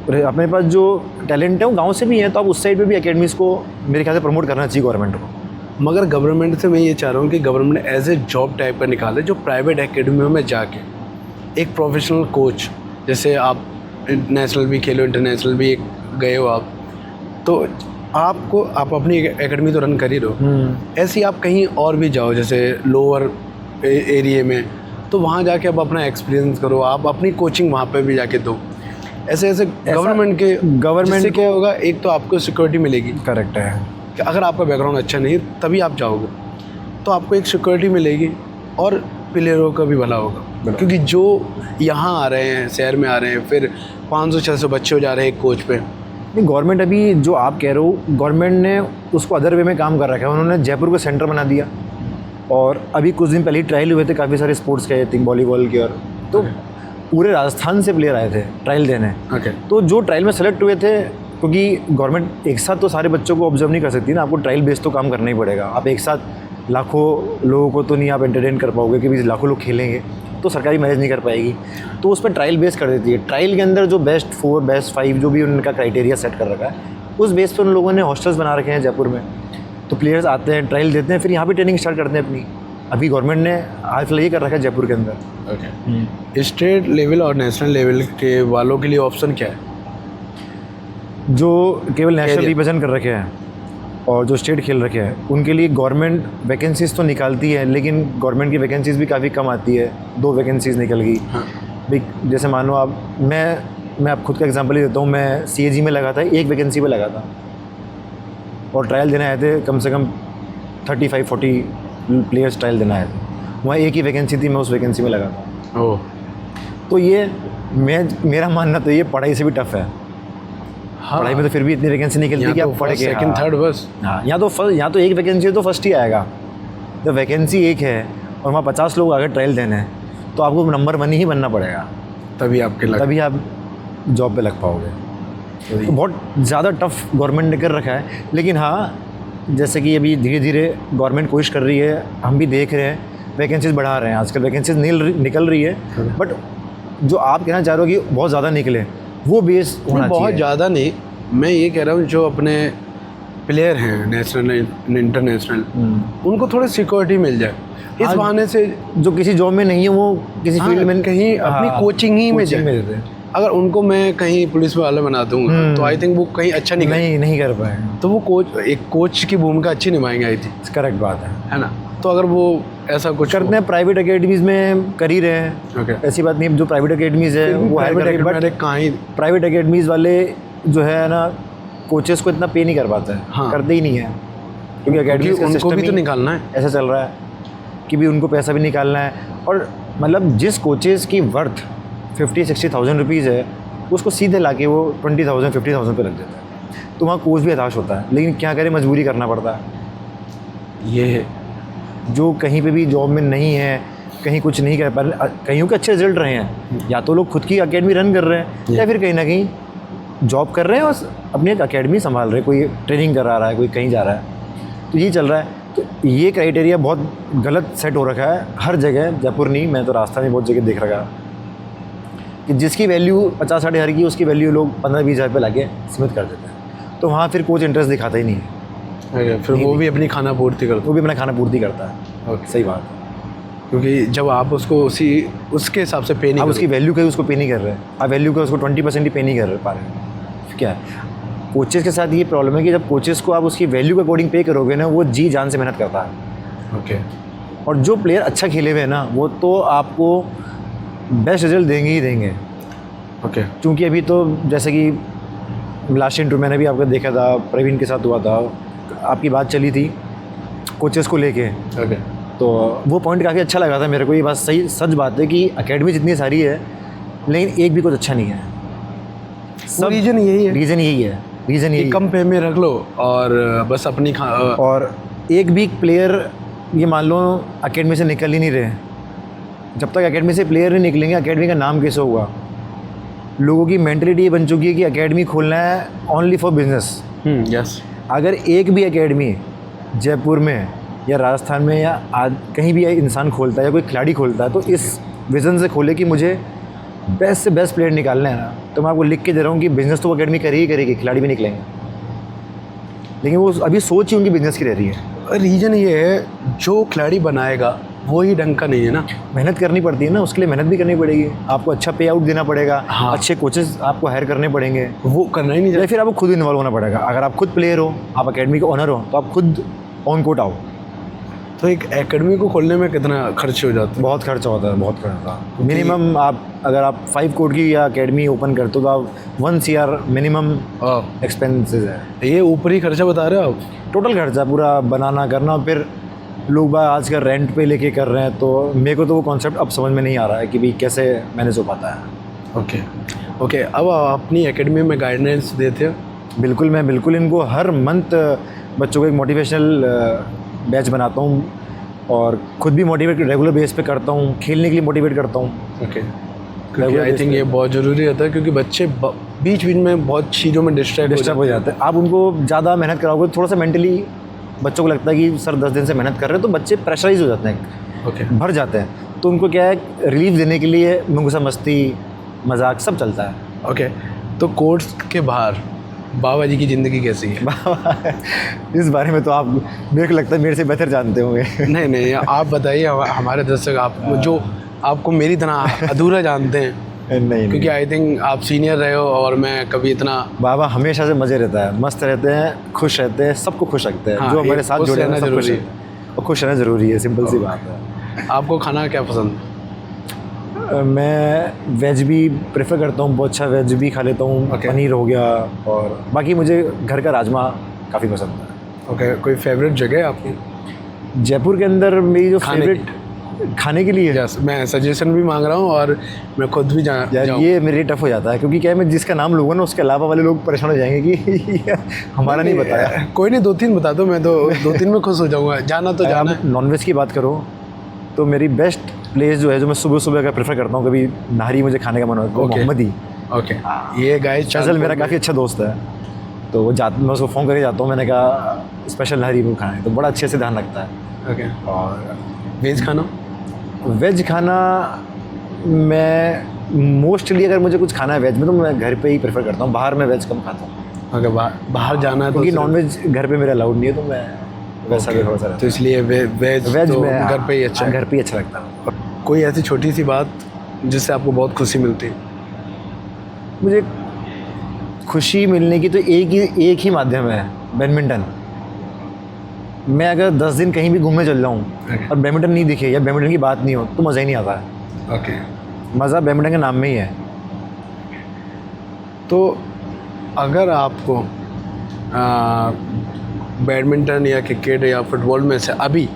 अपने पास जो टैलेंट है वो गांव से भी है, तो आप उस साइड पे भी एकेडमीज़ को मेरे ख्याल से प्रमोट करना चाहिए गवर्नमेंट को। मगर गवर्नमेंट से मैं ये चाह रहा हूँ कि government as a job type का निकाले, जो प्राइवेट एकेडमियों में जाके एक प्रोफेशनल कोच, जैसे आप नेशनल भी खेलो, इंटरनेशनल भी गए हो आप, तो आप अपनी एकेडमी तो रन कर ही रहो, ऐसे ही आप कहीं और भी जाओ जैसे लोअर एरिया में, तो वहाँ जाके आप अपना एक्सपीरियंस करो, आप अपनी कोचिंग वहाँ पे भी जाके दो। ऐसे गवर्नमेंट से क्या होगा, एक तो आपको सिक्योरिटी मिलेगी। करेक्ट है कि अगर आपका बैकग्राउंड अच्छा नहीं है तभी आप जाओगे, तो आपको एक सिक्योरिटी मिलेगी और प्लेयरों का भी भला होगा। क्योंकि जो यहाँ आ रहे हैं, शहर में आ रहे हैं, फिर 500-600 बच्चे हो जा रहे हैं एक कोच पे। नहीं, गवर्नमेंट अभी जो आप कह रहे हो, गवर्नमेंट ने उसको अदर वे में काम कर रखा है। उन्होंने जयपुर को सेंटर बना दिया और अभी कुछ दिन पहले ही ट्रायल हुए थे काफ़ी सारे स्पोर्ट्स के, आई थिंक वॉलीबॉल के, और तो पूरे राजस्थान से प्लेयर आए थे ट्रायल देने। तो जो ट्रायल में सेलेक्ट हुए थे, क्योंकि गवर्नमेंट एक साथ तो सारे बच्चों को ऑब्जर्व नहीं कर सकती ना, आपको ट्रायल बेस तो काम करना ही पड़ेगा। आप एक साथ लाखों लोगों को तो नहीं आप एंटरटेन कर पाओगे, कि भी लाखों लोग खेलेंगे तो सरकारी मैनेज नहीं कर पाएगी, तो उस पर ट्रायल बेस कर देती है। ट्रायल के अंदर जो बेस्ट 4 बेस्ट 5 जो भी उनका क्राइटेरिया सेट कर रखा है, उस बेस पर उन लोगों ने हॉस्टल्स बना रखे हैं जयपुर में। तो प्लेयर्स आते हैं, ट्रायल देते हैं, फिर यहाँ पर ट्रेनिंग स्टार्ट करते हैं अपनी। अभी गवर्नमेंट ने हाल फिलहाल ये कर रखा है जयपुर के अंदर। स्टेट लेवल और नेशनल लेवल के वालों के लिए ऑप्शन क्या है? जो केवल नेशनल रिप्रेजेंट कर रखे हैं और जो स्टेट खेल रखे हैं, उनके लिए गवर्नमेंट वैकेंसीज़ तो निकालती है, लेकिन गवर्नमेंट की वैकेंसीज़ भी काफ़ी कम आती है। 2 वैकेंसीज़ निकल गई। भाई जैसे मानो आप, मैं आप खुद का एग्जांपल ही देता हूँ। मैं CAG में लगा था, 1 वैकेंसी पे लगा था और ट्रायल देने आए थे कम से कम 35-40 प्लेयर्स ट्रायल देने आए थे। वहाँ 1 ही वैकेंसी थी, मैं उस वैकेंसी में लगा था। ओह, तो ये मेरा मानना तो ये पढ़ाई से भी टफ है। हाँ, पढ़ाई में तो फिर भी इतनी वैकेंसी निकलती कि आप पढ़ के, सेकंड थर्ड बस। हाँ, यहाँ तो 1 वैकेंसी है तो फर्स्ट ही आएगा। जब वैकेंसी 1 है और वहाँ 50 लोग आगे ट्रायल देने हैं, तो आपको नंबर 1 ही बनना पड़ेगा, तभी आप जॉब पे लग पाओगे। तो बहुत ज़्यादा टफ गवर्नमेंट ने कर रखा है। लेकिन हाँ, जैसे कि अभी धीरे धीरे गवर्नमेंट कोशिश कर रही है, हम भी देख रहे हैं, वैकेंसीज़ बढ़ा रहे हैं। आजकल वैकेंसीज निकल रही है, बट जो आप कहना चाह रहे हो कि बहुत ज़्यादा निकले, वो बेस होना चाहिए। बहुत ज़्यादा नहीं, मैं ये कह रहा हूँ जो अपने प्लेयर हैं नेशनल इंटरनेशनल, उनको थोड़ी सिक्योरिटी मिल जाए। इस बहाने से जो किसी जॉब में नहीं है, वो किसी फील्ड में कहीं अपनी कोचिंग ही में जाए। अगर उनको मैं कहीं पुलिस वाला बना दूंगा तो आई थिंक वो कहीं अच्छा नहीं कर पाएंगे। तो वो एक कोच की भूमिका अच्छी निभाएंगे, आई थिंक। करेक्ट बात है ना। तो अगर वो ऐसा कुछ करते हैं, प्राइवेट एकेडमीज़ में कर ही रहे हैं। ऐसी बात नहीं, जो प्राइवेट एकेडमीज़ है वो प्राइवेट एकेडमीज़ वाले जो है ना, कोचेस को इतना पे नहीं कर पाते हैं। करते ही नहीं है, क्योंकि एकेडमीज़ का सिस्टम भी तो निकालना है, ऐसा चल रहा है कि भी उनको पैसा भी निकालना है। और मतलब जिस कोचेस की वर्थ 50-60,000 रुपीज़ है, उसको सीधे लाके वो 20,000-50,000 पे रख देता है। तो वहाँ कोच भी हताश होता है, लेकिन क्या करें, मजबूरी करना पड़ता है। ये है जो कहीं पे भी जॉब में नहीं है, कहीं कुछ नहीं कर पा रहे, कईयों के अच्छे रिजल्ट रहे हैं, या तो लोग खुद की अकेडमी रन कर रहे हैं, या फिर कहीं ना कहीं जॉब कर रहे हैं और अपनी एक अकेडमी संभाल रहे हैं। कोई ट्रेनिंग करा रहा है, कोई कहीं जा रहा है, तो ये चल रहा है। तो ये क्राइटेरिया बहुत गलत सेट हो रखा है हर जगह, जयपुर नहीं, मैं तो राजस्थान में बहुत जगह देख रखा कि जिसकी वैल्यू 50-60 हज़ार की, उसकी वैल्यू लोग 15-20 हज़ार पे लाके सीमित कर देते हैं। तो वहाँ फिर कोच इंटरेस्ट दिखाता ही नहीं है। फिर वो भी अपनी खाना पूर्ति करता है। वो भी अपना खाना पूर्ति करता है। सही बात है, क्योंकि जब आप उसको उसके हिसाब से पे नहीं, आप उसकी वैल्यू का उसको पे नहीं कर रहे, आप वैल्यू का उसको 20% ही पे नहीं कर पा रहे। क्या है कोचेज़ के साथ ये प्रॉब्लम है कि जब कोचेज़ को आप उसकी वैल्यू के अकॉर्डिंग पे करोगे ना, वो जी जान से मेहनत करता है। और जो प्लेयर अच्छा खेले हुए हैं ना, वो तो आपको बेस्ट रिजल्ट देंगे ही देंगे। क्योंकि अभी तो जैसे कि लास्ट इंटरव्यू मैंने भी आपको देखा था, प्रवीण के साथ हुआ था, आपकी बात चली थी कोचेस को लेके। तो वो पॉइंट काफ़ी अच्छा लगा था मेरे को। ये बात सही सच बात है कि एकेडमी जितनी सारी है, लेकिन एक भी कुछ अच्छा नहीं है। सब रीज़न यही है, कम पे में रख लो और बस अपनी और एक भी प्लेयर, ये मान लो एकेडमी से निकल ही नहीं रहे। जब तक एकेडमी से प्लेयर नहीं निकलेंगे, एकेडमी का नाम कैसे होगा? लोगों की मेंटलिटी ये बन चुकी है कि एकेडमी खोलना है ओनली फॉर बिजनेस। यस। अगर एक भी एकेडमी जयपुर में या राजस्थान में या कहीं भी इंसान खोलता है या कोई खिलाड़ी खोलता है, तो इस विज़न से खोले कि मुझे बेस्ट से बेस्ट प्लेयर निकालना है ना, तो मैं आपको लिख के दे रहा हूँ कि बिज़नेस तो वो एकेडमी करेगी, खिलाड़ी भी निकलेंगे। लेकिन वो अभी सोच ही उनकी बिज़नेस की रह रही है। रीज़न ये है जो खिलाड़ी बनाएगा वो ही ढंग का नहीं है ना। मेहनत करनी पड़ती है ना, उसके लिए मेहनत भी करनी पड़ेगी, आपको अच्छा पे आउट देना पड़ेगा, हाँ। अच्छे कोचेस आपको हायर करने पड़ेंगे, वो करना ही नहीं या फिर आपको खुद इन्वॉल्व होना पड़ेगा। अगर आप खुद प्लेयर हो, आप एकेडमी के ओनर हो, तो आप खुद ऑन कोर्ट आओ। तो एक एकेडमी को खोलने में कितना खर्च हो जाता बहुत खर्चा होता है, बहुत खर्चा। मिनिमम आप अगर आप 5 करोड़ की या एकेडमी ओपन करते हो तो आप 1 CR मिनिमम है? एक्सपेंसेस है। ये ऊपरी खर्चा बता रहे हो आप? टोटल खर्चा पूरा बनाना करना, फिर लोग बाग आजकल रेंट पे लेके कर रहे हैं, तो मेरे को तो वो कॉन्सेप्ट अब समझ में नहीं आ रहा है कि भाई कैसे मैनेज हो पाता है। ओके, अब आप अपनी एकेडमी में गाइडेंस देते हो? बिल्कुल, मैं बिल्कुल इनको हर मंथ बच्चों को एक मोटिवेशनल बैच बनाता हूँ और खुद भी मोटिवेट रेगुलर बेस पे करता हूँ, खेलने के लिए मोटिवेट करता हूँ। ओके, क्योंकि आई थिंक ये बहुत ज़रूरी होता है, क्योंकि बच्चे बीच बीच में बहुत चीज़ों में डिस्टर्ब हो जाते हैं। आप उनको ज़्यादा मेहनत कराओगे, थोड़ा सा मेंटली बच्चों को लगता है कि सर 10 दिन से मेहनत कर रहे हैं, तो बच्चे प्रेशराइज हो जाते हैं, ओके, भर जाते हैं। तो उनको क्या है, रिलीफ देने के लिए मुंगसा मस्ती मजाक सब चलता है। ओके। तो कोर्स के बाहर बाबा जी की ज़िंदगी कैसी है? इस बारे में तो आप, मेरे को लगता है मेरे से बेहतर जानते होंगे। नहीं, आप बताइए, हमारे दर्शक आप जो आपको मेरी तरह अधूरा जानते हैं, नहीं, क्योंकि आई थिंक आप सीनियर रहे हो और मैं कभी इतना। बाबा हमेशा से मज़े रहता है, मस्त रहते हैं, खुश रहते हैं, सबको खुश रखते हैं। हाँ, जो हमारे साथ जुड़े हैं सब खुश है। और खुश रहना ज़रूरी है, सिंपल सी बात है। आपको खाना क्या पसंद? मैं वेज भी प्रेफर करता हूँ, बहुत अच्छा वेज भी खा लेता हूँ। Okay. पनीर हो गया, और बाकी मुझे घर का राजमा काफ़ी पसंद है। ओके, कोई फेवरेट जगह है आपकी जयपुर के अंदर मेरी जो खाने फेवरेट खाने के लिए? यस, मैं सजेशन भी मांग रहा हूँ और मैं खुद भी यार जाऊँ। ये मेरे लिए टफ हो जाता है, क्योंकि क्या है, मैं जिसका नाम लूँगा ना उसके अलावा वाले लोग परेशान हो जाएंगे कि हमारा नहीं बताया। कोई नहीं, 2-3 बता दो, मैं तो 2-3 में खुश हो जाऊँगा। जाना तो जाना है। नॉनवेज की बात करो तो मेरी बेस्ट प्लेस जो है, जो मैं सुबह सुबह का प्रेफर करता हूँ, कभी नाहरी मुझे खाने का मन होता है, Okay. मोहम्मदी। ओके, ये गाइस फैजल मेरा काफ़ी अच्छा दोस्त है, तो वो मैं उसको फ़ोन करके जाता हूँ, मैंने कहा स्पेशल नाहरी वो खाना है, तो बड़ा अच्छे से ध्यान रखता है। ओके। और वेज खाना? वेज खाना मैं मोस्टली, अगर मुझे कुछ खाना है वेज में, तो मैं घर पे ही प्रेफर करता हूँ, बाहर मैं वेज कम खाता हूँ। अगर बाहर जाना है तो क्योंकि नॉनवेज घर पे मेरा अलाउड नहीं है, तो मैं वैसा भी थोड़ा सा तो इसलिए वेज तो में घर पे ही अच्छा है। घर पे ही अच्छा लगता है। कोई ऐसी छोटी सी बात जिससे आपको बहुत खुशी मिलती है? मुझे खुशी मिलने की तो एक ही माध्यम है, बैडमिंटन। मैं अगर 10 दिन कहीं भी घूमने चल जाऊँ Okay. और बैडमिंटन नहीं दिखे या बैडमिंटन की बात नहीं हो, तो मज़ा ही नहीं आता है। ओके। मज़ा बैडमिंटन के नाम में ही है। तो अगर आपको बैडमिंटन या क्रिकेट या फुटबॉल में से अभी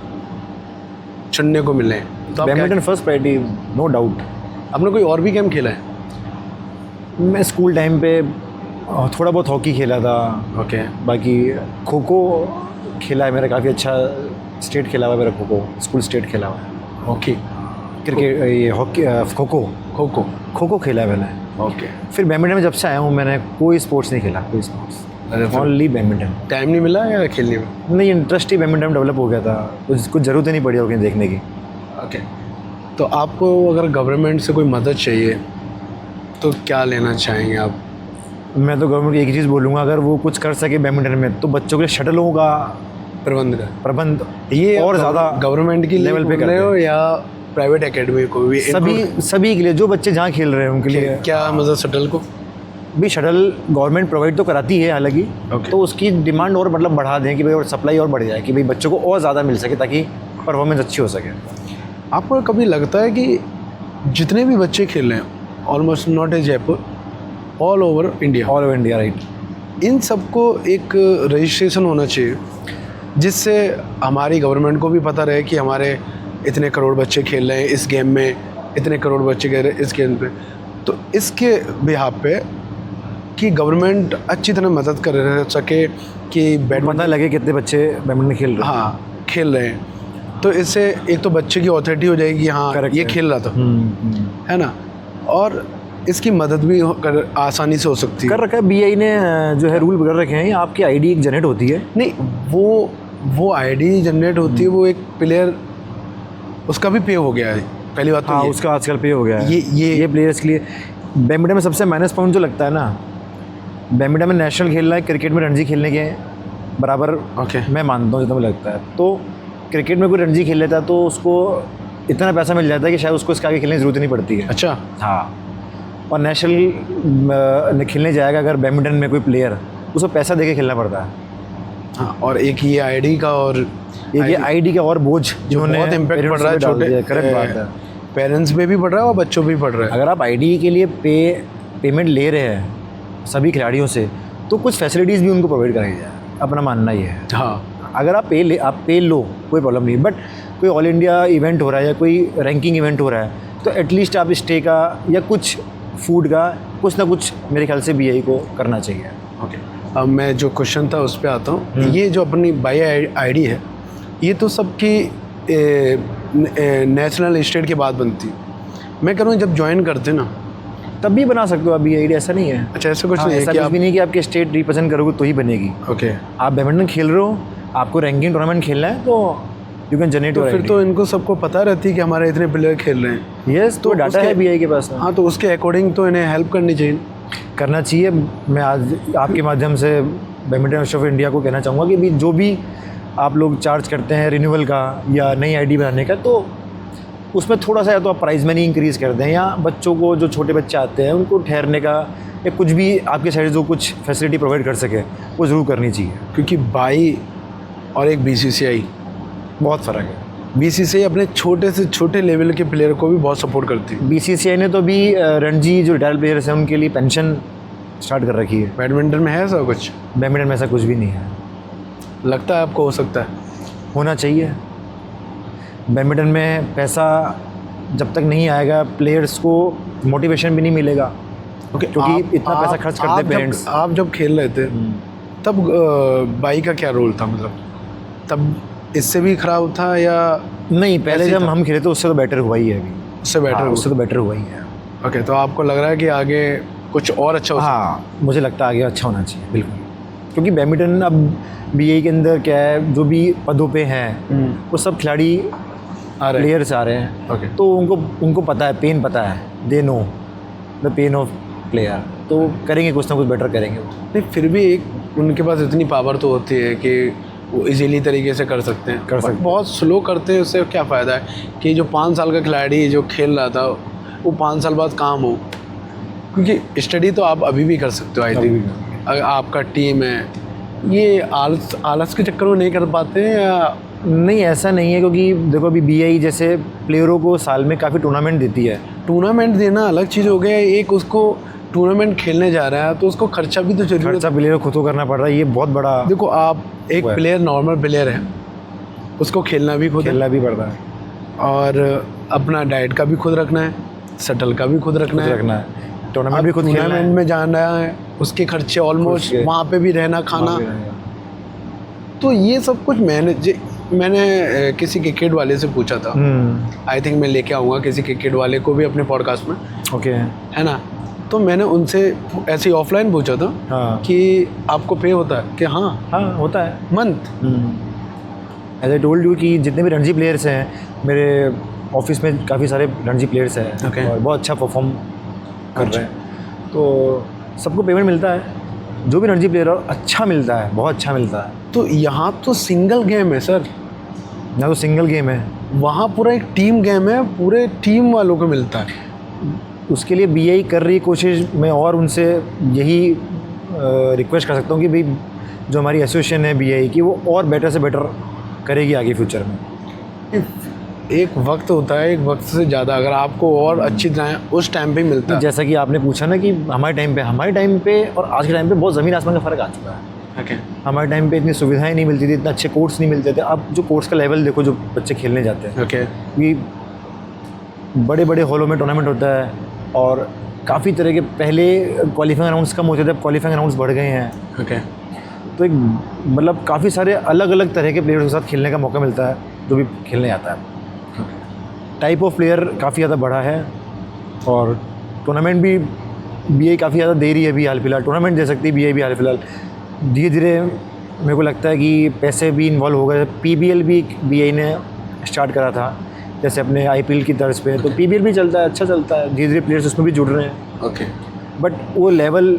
चुनने को मिले तो आप badminton first priority, no doubt. आपने कोई और भी गेम खेला है? मैं स्कूल टाइम पे थोड़ा बहुत हॉकी खेला था, ओके। बाकी खो खो खेला है मेरा, काफ़ी अच्छा स्टेट खेला हुआ है मेरा, खो खो स्कूल स्टेट खेला हुआ है। हॉकी, क्रिकेट, ये हॉकी, खो खो खेला है मैंने। ओके। फिर बैडमिंटन में जब से आया हूँ मैंने कोई स्पोर्ट्स नहीं खेला, कोई स्पोर्ट्स, ओनली बैडमिंटन। टाइम नहीं मिला या खेलने में? नहीं, इंटरेस्ट ही बैडमिंटन में डेवलप हो गया था, कुछ ज़रूरत ही नहीं पड़ी होगी देखने की। ओके। तो आपको अगर गवर्नमेंट से कोई मदद चाहिए तो क्या लेना चाहेंगे आप? मैं तो गवर्नमेंट की एक ही चीज़ बोलूँगा, अगर वो कुछ कर सके बैडमिंटन में, तो बच्चों के शटलों का प्रबंध ये और ज़्यादा गवर्नमेंट की लेवल पे कर रहे हो या प्राइवेट एकेडमी को भी? सभी के लिए, जो बच्चे जहाँ खेल रहे हैं उनके लिए। क्या मतलब शटल को भी शटल गवर्नमेंट प्रोवाइड तो कराती है हालांकि, तो उसकी डिमांड और मतलब बढ़ा दें कि भाई, और सप्लाई और बढ़ जाए कि भाई बच्चों को और ज़्यादा मिल सके, ताकि परफॉर्मेंस अच्छी हो सके। आपको कभी लगता है कि जितने भी बच्चे खेल रहे हैं, almost not a Jaipur, all over India, right, इन सबको एक रजिस्ट्रेशन होना चाहिए, जिससे हमारी गवर्नमेंट को भी पता रहे कि हमारे इतने करोड़ बच्चे खेल रहे हैं इस गेम में, इतने करोड़ बच्चे खेल रहे हैं इस गेम पे। तो इसके बिहाफ पे कि गवर्नमेंट अच्छी तरह मदद कर सके कि पता लगे कितने बच्चे बैडमिंटन खेल रहे हैं। हाँ, खेल रहे हैं, तो इससे एक तो बच्चे की ऑथोरिटी हो जाएगी, हाँ Correct ये है। खेल रहा था, है ना, और इसकी मदद भी आसानी से हो सकती है। कर रखा है BI ने, जो है रूल कर रखे हैं, आपकी आईडी एक जनरेट होती है। नहीं, वो आईडी जनरेट होती है, वो एक प्लेयर उसका भी पे हो गया है, पहली बात तो हाँ, ये। उसका आजकल पे हो गया है। ये प्लेयर्स के लिए बैडमिंटन में सबसे माइनस पॉइंट जो लगता है ना, बैडमिंटन में नेशनल खेलना है, क्रिकेट में रणजी खेलने के बराबर ओके। मैं मानता हूँ, जितना मुझे लगता है। तो क्रिकेट में कोई रणजी खेल लेता है तो उसको इतना पैसा मिल जाता है कि शायद उसको इसके आगे खेलने की ज़रूरत ही नहीं पड़ती है। अच्छा। हाँ, और नेशनल खेलने जाएगा अगर बैडमिंटन में कोई प्लेयर, उसको पैसा दे के खेलना पड़ता है। हाँ, और एक ये आईडी का और ये आईडी का और बोझ जिन्होंने बहुत इम्पैक्ट पड़ रहा है छोटे, करेक्ट बात है। पेरेंट्स पे भी पड़ रहा है और बच्चों पे भी पड़ रहा है। अगर आप आईडी के लिए पेमेंट ले रहे हैं सभी खिलाड़ियों से, तो कुछ फैसिलिटीज़ भी उनको प्रोवाइड कराई जाए, अपना मानना ये है। हाँ, अगर आप पे लो, कोई प्रॉब्लम नहीं, बट कोई ऑल इंडिया इवेंट हो रहा है या कोई रैंकिंग इवेंट हो रहा है, तो एटलीस्ट आप स्टे का या कुछ फूड का कुछ ना कुछ मेरे ख्याल से BI को करना चाहिए। ओके। अब मैं जो क्वेश्चन था उस पर आता हूँ। ये जो अपनी बाई आईडी है, ये तो सबकी नेशनल स्टेट के बाद बनती है। मैं कह रहा हूँ जब ज्वाइन करते ना तब भी बना सकते हो आप BI आईडी, ऐसा नहीं है। अच्छा, ऐसा कुछ हाँ, नहीं है ऐसा कि कुछ आप भी नहीं कि आपके स्टेट रिप्रेजेंट करोगे तो ही बनेगी। ओके। आप बैडमिंटन खेल रहे हो, आपको रैंकिंग टूर्नामेंट खेलना है, तो यू कैन जनरेट तो फिर तो इनको सबको पता रहती है कि हमारे इतने प्लेयर खेल रहे हैं। यस, तो डाटा है BI के पास। हाँ, तो उसके अकॉर्डिंग तो इन्हें हेल्प करनी चाहिए। करना चाहिए। मैं आज आपके माध्यम से बैडमिंटन एसोसिएशन ऑफ इंडिया को कहना चाहूँगा कि भी जो भी आप लोग चार्ज करते हैं रिन्यूअल का या नई आईडी बनाने का, तो उसमें थोड़ा सा या तो आप प्राइस मनी इंक्रीज़ कर दें, या बच्चों को, जो छोटे बच्चे आते हैं उनको ठहरने का या कुछ भी आपके साइड जो कुछ फैसिलिटी प्रोवाइड कर सके वो ज़रूर करनी चाहिए। क्योंकि बाई और एक BCCI, बहुत फ़र्क है। BCCI अपने छोटे से छोटे लेवल के प्लेयर को भी बहुत सपोर्ट करती है। BCCI ने तो अभी रणजी जो रिटायर्ड प्लेयर्स हैं उनके लिए पेंशन स्टार्ट कर रखी है। बैडमिंटन में है ऐसा कुछ? बैडमिंटन में ऐसा कुछ भी नहीं है। लगता है आपको हो सकता है? होना चाहिए। बैडमिंटन में पैसा जब तक नहीं आएगा, प्लेयर्स को मोटिवेशन भी नहीं मिलेगा। ओके। क्योंकि इतना पैसा खर्च करते पेरेंट्स। आप जब खेल रहे थे तब बाई का क्या रोल था? मतलब तब इससे भी खराब था या नहीं? पहले जब हम खेले थे उससे तो बेटर हुआ ही है अभी। उससे बेटर? उससे तो बेटर हुआ ही है। ओके, तो आपको लग रहा है कि आगे कुछ और अच्छा हो? हाँ, मुझे लगता है आगे अच्छा होना चाहिए, बिल्कुल। क्योंकि बैडमिंटन अब BI के अंदर क्या है, जो भी पदों पे हैं वो सब खिलाड़ी प्लेयर्स आ रहे हैं। ओके। तो उनको पता है, पेन पता है, they know the pain of player, तो करेंगे कुछ ना कुछ बेटर करेंगे वो। नहीं, फिर भी एक उनके पास इतनी पावर तो होती है कि वो इजीली तरीके से कर सकते हैं। बहुत स्लो करते हैं, उससे क्या फ़ायदा है कि जो 5 साल का खिलाड़ी जो खेल रहा था वो 5 साल बाद काम हो। क्योंकि स्टडी तो आप अभी भी कर सकते हो। आई थिंक अगर आपका टीम है, ये आलस के चक्कर में नहीं कर पाते हैं या नहीं? ऐसा नहीं है, क्योंकि देखो अभी BI जैसे प्लेयरों को साल में काफ़ी टूर्नामेंट देती है। टूर्नामेंट देना अलग चीज़ हो गया। एक उसको टूर्नामेंट खेलने जा रहा है तो उसको खर्चा भी तो जरूरी है। खर्चा प्लेयर खुद को करना पड़ रहा है, ये बहुत बड़ा। देखो, आप एक प्लेयर नॉर्मल प्लेयर है, उसको खेलना भी खुद खेलना भी पड़ता है, और अपना डाइट का भी खुद रखना है, शटल का भी खुद रखना है, टूर्नामेंट भी खुद खेलना है, टूर्नामेंट में जाना है, उसके खर्चे ऑलमोस्ट, वहाँ पे भी रहना खाना। तो ये सब कुछ मैंने किसी क्रिकेट वाले से पूछा था। आई थिंक मैं लेके आऊँगा किसी क्रिकेट वाले को भी अपने पॉडकास्ट में। ओके, है ना? तो मैंने उनसे ऐसे ही ऑफलाइन पूछा था कि आपको पे होता है? कि हाँ होता है, month. As I told you कि जितने भी रणजी प्लेयर्स हैं मेरे ऑफिस में, काफ़ी सारे रणजी प्लेयर्स हैं और बहुत अच्छा परफॉर्म कर रहे हैं, तो सबको पेमेंट मिलता है। जो भी रणजी प्लेयर और अच्छा मिलता है, बहुत अच्छा मिलता है। तो यहाँ तो सिंगल गेम है सर। यहाँ तो सिंगल गेम है, वहाँ पूरा एक टीम गेम है, पूरे टीम वालों को मिलता है। उसके लिए BI कर रही कोशिश, मैं और उनसे यही रिक्वेस्ट कर सकता हूँ कि भाई जो हमारी एसोसिएशन है BI की, वो और बेटर से बेटर करेगी आगे फ्यूचर में। एक वक्त होता है, एक वक्त से ज़्यादा अगर आपको और अच्छी तरह उस टाइम पे मिलता है। जैसा कि आपने पूछा ना कि हमारे टाइम पे और आज के टाइम पे बहुत ज़मीन आसमान का फ़र्क आ चुका है। ओके। हमारे टाइम पे इतनी सुविधाएं नहीं मिलती थी, इतने अच्छे कोर्ट्स नहीं मिलते थे। अब जो कोर्ट्स का लेवल देखो, जो बच्चे खेलने जाते हैं, ओके, ये बड़े बड़े हॉलों में टूर्नामेंट होता है और काफ़ी तरह के, पहले क्वालिफाइंग राउंड्स कम होते थे, अब क्वालिफाइंग राउंड्स बढ़ गए हैं। ओके। तो एक मतलब काफ़ी सारे अलग अलग तरह के प्लेयर्स के साथ खेलने का मौका मिलता है जो भी खेलने आता है। टाइप ऑफ प्लेयर काफ़ी ज़्यादा बढ़ा है और टूर्नामेंट भी BI काफ़ी ज़्यादा दे रही है अभी हाल फिलहाल। टूर्नामेंट दे सकती है BI भी हाल फिलहाल। धीरे धीरे मेरे को लगता है कि पैसे भी इन्वॉल्व हो गए। PBL भी BI ने स्टार्ट करा था, जैसे अपने IPL की तर्ज पे, तो PBL भी चलता है, अच्छा चलता है। धीरे धीरे प्लेयर्स उसमें भी जुड़ रहे हैं। ओके। बट वो लेवल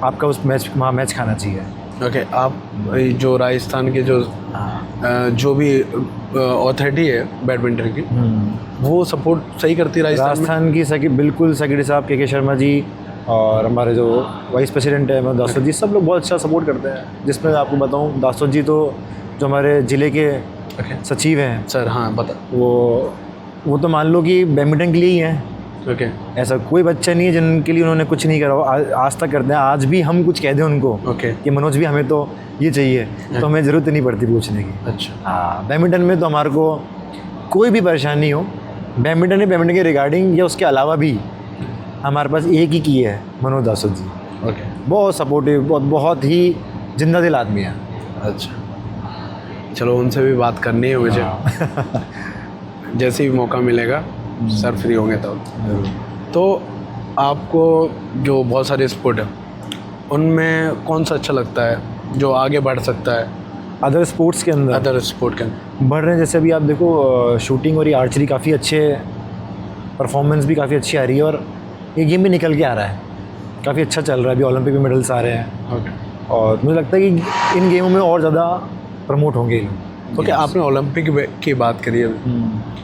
आपका उस मैच, वहाँ मैच खाना चाहिए। ओके, आप जो राजस्थान के जो भी अथॉरिटी है बैडमिंटन की, वो सपोर्ट सही करती है राजस्थान की बिल्कुल सेक्रेटरी साहब के शर्मा जी और हमारे जो वाइस प्रेसिडेंट है दासोद जी, सब लोग बहुत अच्छा सपोर्ट करते हैं। जिसमें आपको बताऊं, दासोद जी तो जो हमारे ज़िले के सचिव हैं सर, हाँ बता, वो तो मान लो कि बैडमिंटन के लिए ही हैं। ओके, ऐसा कोई बच्चा नहीं है जिनके लिए उन्होंने कुछ नहीं करा। आज तक करते हैं। आज भी हम कुछ कह दें उनको ओके, कि मनोज भी हमें तो ये चाहिए, तो हमें ज़रूरत नहीं पड़ती पूछने की। अच्छा, हाँ, बैडमिंटन में तो हमारे को कोई भी परेशानी हो, बैडमिंटन के रिगार्डिंग या उसके अलावा भी हमारे पास एक ही की है, मनोज दासोद जी। ओके, बहुत सपोर्टिव, बहुत ही जिंदा दिल आदमी है। अच्छा, चलो उनसे भी बात करनी है मुझे। जैसे ही मौका मिलेगा सर फ्री होंगे तो आपको जो बहुत सारे स्पोर्ट है उनमें कौन सा अच्छा लगता है जो आगे बढ़ सकता है? अदर स्पोर्ट्स के अंदर, अदर स्पोर्ट के अंदर बढ़ रहे हैं। जैसे अभी आप देखो, शूटिंग और ये आर्चरी काफ़ी अच्छे, परफॉर्मेंस भी काफ़ी अच्छी आ रही है और ये गेम भी निकल के आ रहा है, काफ़ी अच्छा चल रहा है। अभी ओलंपिक में मेडल्स आ रहे हैं। ओके, और मुझे लगता है कि इन गेमों में और ज़्यादा प्रमोट होंगे। ओके, आपने ओलंपिक की बात करी है।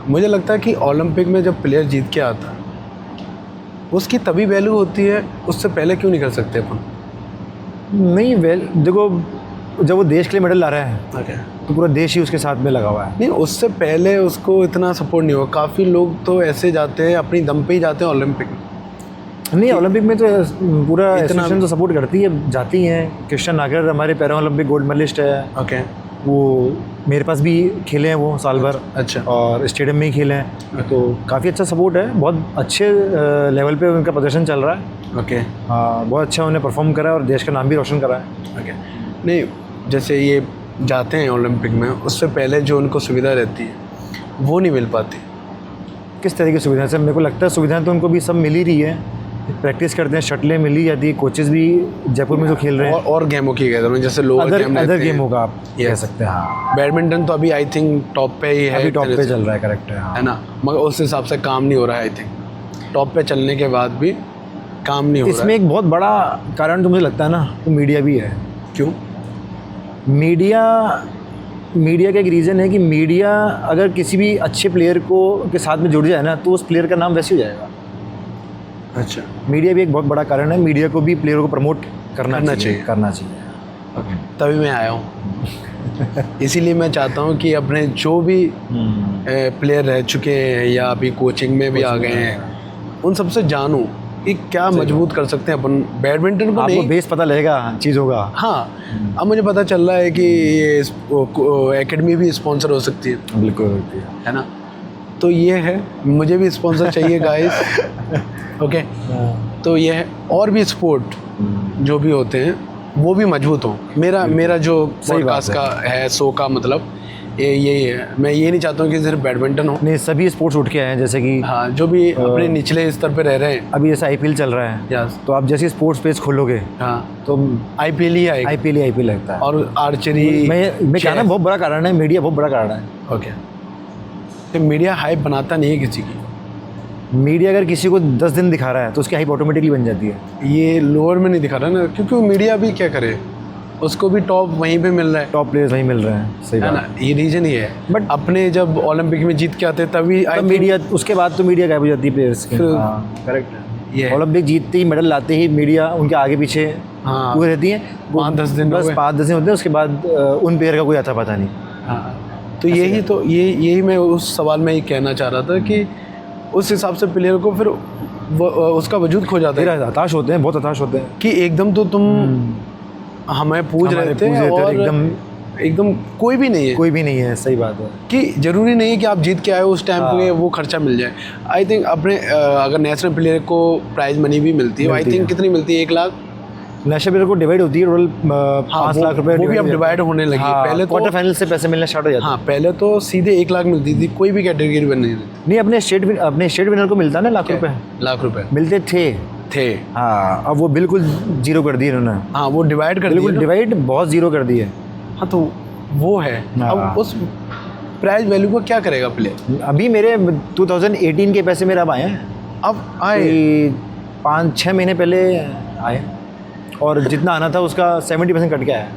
मुझे लगता है कि ओलंपिक में जब प्लेयर जीत के आता है उसकी तभी वैल्यू होती है, उससे पहले क्यों नहीं कर सकते अपन? नहीं, देखो, जब वो देश के लिए मेडल ला रहा है ओके, तो पूरा देश ही उसके साथ में लगा हुआ है। नहीं, उससे पहले उसको इतना सपोर्ट नहीं हुआ। काफ़ी लोग तो ऐसे जाते हैं, अपनी दम पे ही जाते हैं ओलंपिक में। नहीं, ओलंपिक में तो पूरा इतना एसोसिएशन तो सपोर्ट करती है, जाती हैं। कृष्णा नागर हमारे पैरा ओलंपिक गोल्ड मेडलिस्ट है। ओके, वो मेरे पास भी खेले हैं वो साल भर, अच्छा, और स्टेडियम में ही खेले हैं। तो काफ़ी अच्छा सपोर्ट है, बहुत अच्छे लेवल पे उनका प्रदर्शन चल रहा है। ओके, हाँ, बहुत अच्छा उन्हें परफॉर्म करा है और देश का नाम भी रोशन करा है। ओके, नहीं, जैसे ये जाते हैं ओलंपिक में, उससे पहले जो उनको सुविधा रहती है वो नहीं मिल पाती। किस तरह की सुविधाएं? सर, मेरे को लगता है सुविधाएं तो उनको भी सब मिल ही रही है। प्रैक्टिस करते हैं, शटलें मिल ही जाती है, कोचेज़ भी जयपुर में जो खेल रहे हैं। और गेमों की कहता हूँ, जैसे लोअर गेम अदर गेमों का आप कह सकते हैं। हाँ, बैडमिंटन तो अभी आई थिंक टॉप पे ही है, अभी टॉप पे चल रहा है, करेक्ट है। हाँ, है ना, मगर उस हिसाब से काम नहीं हो रहा है। आई थिंक टॉप पे चलने के बाद भी काम नहीं हो रहा है। इसमें एक बहुत बड़ा कारण तो मुझे लगता है ना, वो मीडिया भी है। क्यों? मीडिया का एक रीज़न है कि मीडिया अगर किसी भी अच्छे प्लेयर के साथ में जुड़ जाए ना, तो उस प्लेयर का नाम वैसे हो जाएगा। अच्छा, मीडिया भी एक बहुत बड़ा कारण है। मीडिया को भी प्लेयरों को प्रमोट करना चाहिए। ओके, तभी मैं आया हूँ। इसीलिए मैं चाहता हूँ कि अपने जो भी प्लेयर रह चुके हैं या अभी कोचिंग में भी आ गए हैं, उन सबसे जानूँ कि क्या मजबूत कर सकते हैं अपन बैडमिंटन को। आपको बेस पता लगेगा चीज़ों का। हाँ, अब मुझे पता चल रहा है कि ये एकेडमी भी स्पॉन्सर हो सकती है। बिल्कुल, है ना, तो ये है, मुझे भी स्पॉन्सर चाहिए गाइस। ओके, तो ये है। और भी स्पोर्ट जो भी होते हैं वो भी मजबूत हो। मेरा जो पॉडकास्ट का है, शो का मतलब यही है। मैं ये नहीं चाहता हूँ कि सिर्फ बैडमिंटन हो। नहीं, सभी स्पोर्ट्स उठ के आए हैं, जैसे कि हाँ, जो भी अपने निचले स्तर पे रह रहे हैं। अभी जैसे IPL चल रहा है, यस, तो आप जैसे स्पोर्ट्स पेज खोलोगे, हाँ, तो IPL ही आएगा। IPL लगता है। और आर्चरी, मैं कहना बहुत बड़ा कारण है, मीडिया बहुत बड़ा कारण है। ओके, तो मीडिया हाइप बनाता नहीं है किसी की। मीडिया अगर किसी को 10 दिन दिखा रहा है तो उसकी हाइप ऑटोमेटिकली बन जाती है। ये लोअर में नहीं दिखा रहा ना, क्योंकि मीडिया भी क्या करे, उसको भी टॉप वहीं पे मिल रहा है, टॉप प्लेयर्स वहीं मिल रहे हैं। सही है बात ना, ये रीजन ही है। बट अपने जब ओलंपिक में जीत के आते तभी मीडिया, उसके बाद तो मीडिया गायब हो जाती है प्लेयर्स की। करेक्ट है, ये ओलंपिक जीतते ही, मेडल लाते ही मीडिया उनके आगे पीछे वो रहती है। 5-10 दिन, बस 5-10 दिन होते हैं, उसके बाद उन प्लेयर का कोई आता पता नहीं। हाँ, तो यही मैं उस सवाल में ही कहना चाह रहा था कि उस हिसाब से प्लेयर को फिर उसका वजूद खो जाता है। हताश होते हैं, बहुत हताश होते हैं कि एकदम तो तुम हमें पूछ रहे थे और एकदम कोई भी नहीं है। सही बात है कि ज़रूरी नहीं है कि आप जीत के आए उस टाइम पे वो खर्चा मिल जाए। आई थिंक अपने अगर नेशनल प्लेयर को प्राइज मनी भी मिलती है, आई थिंक कितनी मिलती है? 1 लाख। नेशनल प्लेयर को डिवाइड होती है टोटल 5 लाख रुपए। वो भी अब डिवाइड होने लगी। पहले तो क्वार्टर फाइनल से पैसे मिलना स्टार्ट हो जाते। हाँ, पहले तो सीधे 1 लाख मिलती थी, कोई भी कैटेगरी में नहीं। अपने स्टेट विनर को मिलता ना लाख रुपए मिलते थे। हाँ, अब वो बिल्कुल जीरो कर दिए इन्होंने। हाँ, वो डिवाइड कर दिए, बिल्कुल डिवाइड बहुत जीरो कर दिए। हाँ, तो वो है। अब उस प्राइज वैल्यू को क्या करेगा प्लेयर? अभी मेरे 2018 के पैसे मेरे अब आए हैं। अब आए 5-6 महीने पहले आए। और जितना आना था उसका 70% कट गया है।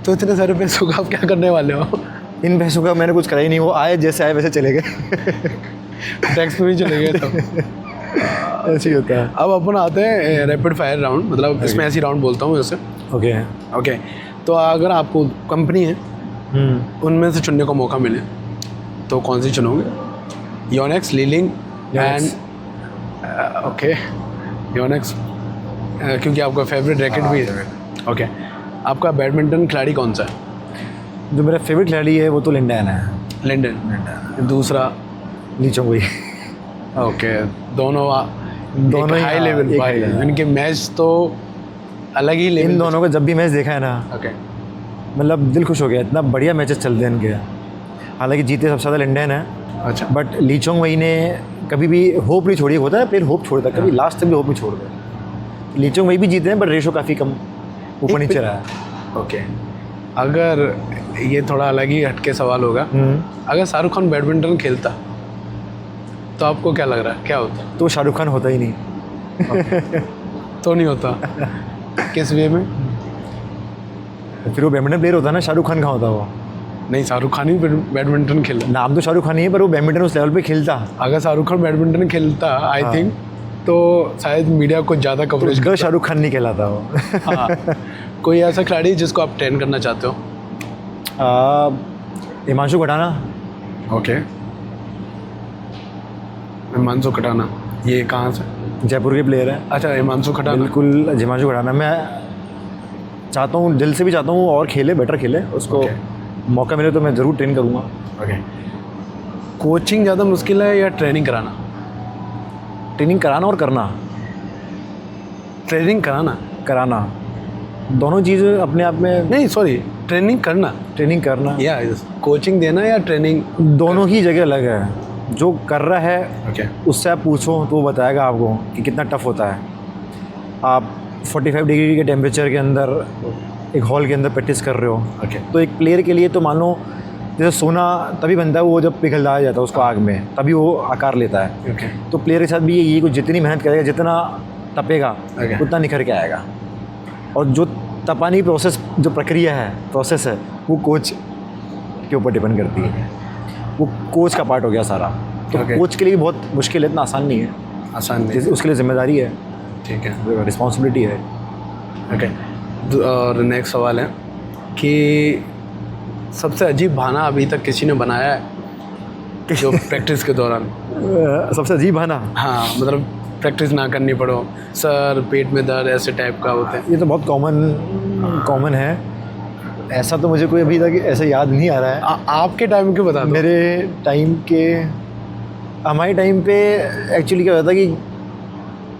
तो इतने सारे पैसों का आप क्या करने वाले हो? इन पैसों का मैंने कुछ करा ही नहीं, वो आए जैसे आए वैसे चले गए। टैक्स में भी चले गए तो ऐसे ही होता है। अब अपन आते हैं रैपिड फायर राउंड, मतलब इसमें ऐसी राउंड बोलता हूँ जैसे। ओके। ओके, तो अगर आपको कंपनी है उनमें से चुनने का मौका मिले तो कौन सी चुनोगे? Yonex, Li Ning Yonex। And okay, Yonex क्योंकि आपका फेवरेट रैकेट भी है। ओके, आपका बैडमिंटन खिलाड़ी कौन सा है? जो मेरा फेवरेट खिलाड़ी है वो तो लिंडन है। लिंडन। दूसरा? ली चोंग-वेई। ओके, दोनों दोनों ही, हाई हाँ, लेवल एक भाई, high level। इनके मैच तो अलग ही लेवल। इन दोनों का जब भी मैच देखा है ना, ओके, मतलब दिल खुश हो गया, इतना बढ़िया मैचेस चलते हैं इनके। हालांकि जीते सबसे ज़्यादा लिंडन है, अच्छा। बट ली चोंग-वेई ने कभी भी होप नहीं छोड़ी। होता है प्लेयर होप छोड़ता है, कभी लास्ट तक भी होप नहीं छोड़ता। ली चोंग-वेई भी जीते हैं, बट रेशो काफ़ी कम ऊपर नीचे रहा है। ओके, अगर ये थोड़ा अलग ही हटके सवाल होगा, अगर शाहरुख खान बैडमिंटन खेलता तो आपको क्या लग रहा है क्या होता? तो शाहरुख खान होता ही नहीं। तो नहीं होता? किस वे में? फिर वो बैडमिंटन प्लेयर होता है ना, शाहरुख खान कहाँ होता वो? नहीं, शाहरुख खान ही बैडमिंटन खेला। नाम तो शाहरुख खान ही है, पर वो बैडमिंटन उस लेवल पे खेलता। अगर शाहरुख खान बैडमिंटन खेलता आई थिंक तो शायद मीडिया को ज़्यादा कवरेज तो शाहरुख खान नहीं कहलाता वो। हाँ, कोई ऐसा खिलाड़ी जिसको आप ट्रेन करना चाहते हो? हिमांशु खटाना। ओके, हिमांशु खटाना, ये कहाँ से? जयपुर के प्लेयर है। अच्छा, हिमांशु खटाना। बिल्कुल, हिमांशु खटाना। मैं चाहता हूँ, दिल से भी चाहता हूँ और खेले, बेटर खेले। उसको मौका मिले तो मैं ज़रूर ट्रेन करूँगा। ओके, कोचिंग ज़्यादा मुश्किल है या ट्रेनिंग कराना? ट्रेनिंग कराना और करना। ट्रेनिंग कराना दोनों चीज़ अपने आप में। नहीं, सॉरी, ट्रेनिंग करना ट्रेनिंग करना या कोचिंग देना या ट्रेनिंग? दोनों ही जगह अलग है। जो कर रहा है ओके, उससे आप पूछो तो वो बताएगा आपको कि कितना टफ होता है। आप 45 डिग्री के टेम्परेचर के अंदर एक हॉल के अंदर प्रैक्टिस कर रहे हो। ओके, तो एक प्लेयर के लिए तो मानो जैसे सोना तभी बनता है वो जब पिघलाया जाता है उसको आग में, तभी वो आकार लेता है। ओके, तो प्लेयर के साथ भी ये कुछ जितनी मेहनत करेगा, जितना तपेगा Okay। उतना निखर के आएगा। और जो तपानी प्रोसेस, जो प्रक्रिया है, प्रोसेस है, वो कोच के ऊपर डिपेंड करती है। वो कोच का पार्ट हो गया सारा। तो Okay। कोच के लिए बहुत मुश्किल है, इतना आसान नहीं है। आसान नहीं, जैसे उसके लिए जिम्मेदारी है, ठीक है। रिस्पॉन्सिबिलिटी है। ओके, और नेक्स्ट सवाल है कि सबसे अजीब बहाना अभी तक किसी ने बनाया है जो प्रैक्टिस के दौरान? सबसे अजीब है ना, हाँ, मतलब प्रैक्टिस ना करनी पड़ो, सर पेट में दर्द, ऐसे टाइप का होता है। ये तो बहुत कॉमन है। ऐसा तो मुझे कोई अभी तक ऐसा याद नहीं आ रहा है। आपके टाइम के बता दो। मेरे टाइम के, हमारे टाइम पे एक्चुअली क्या होता था कि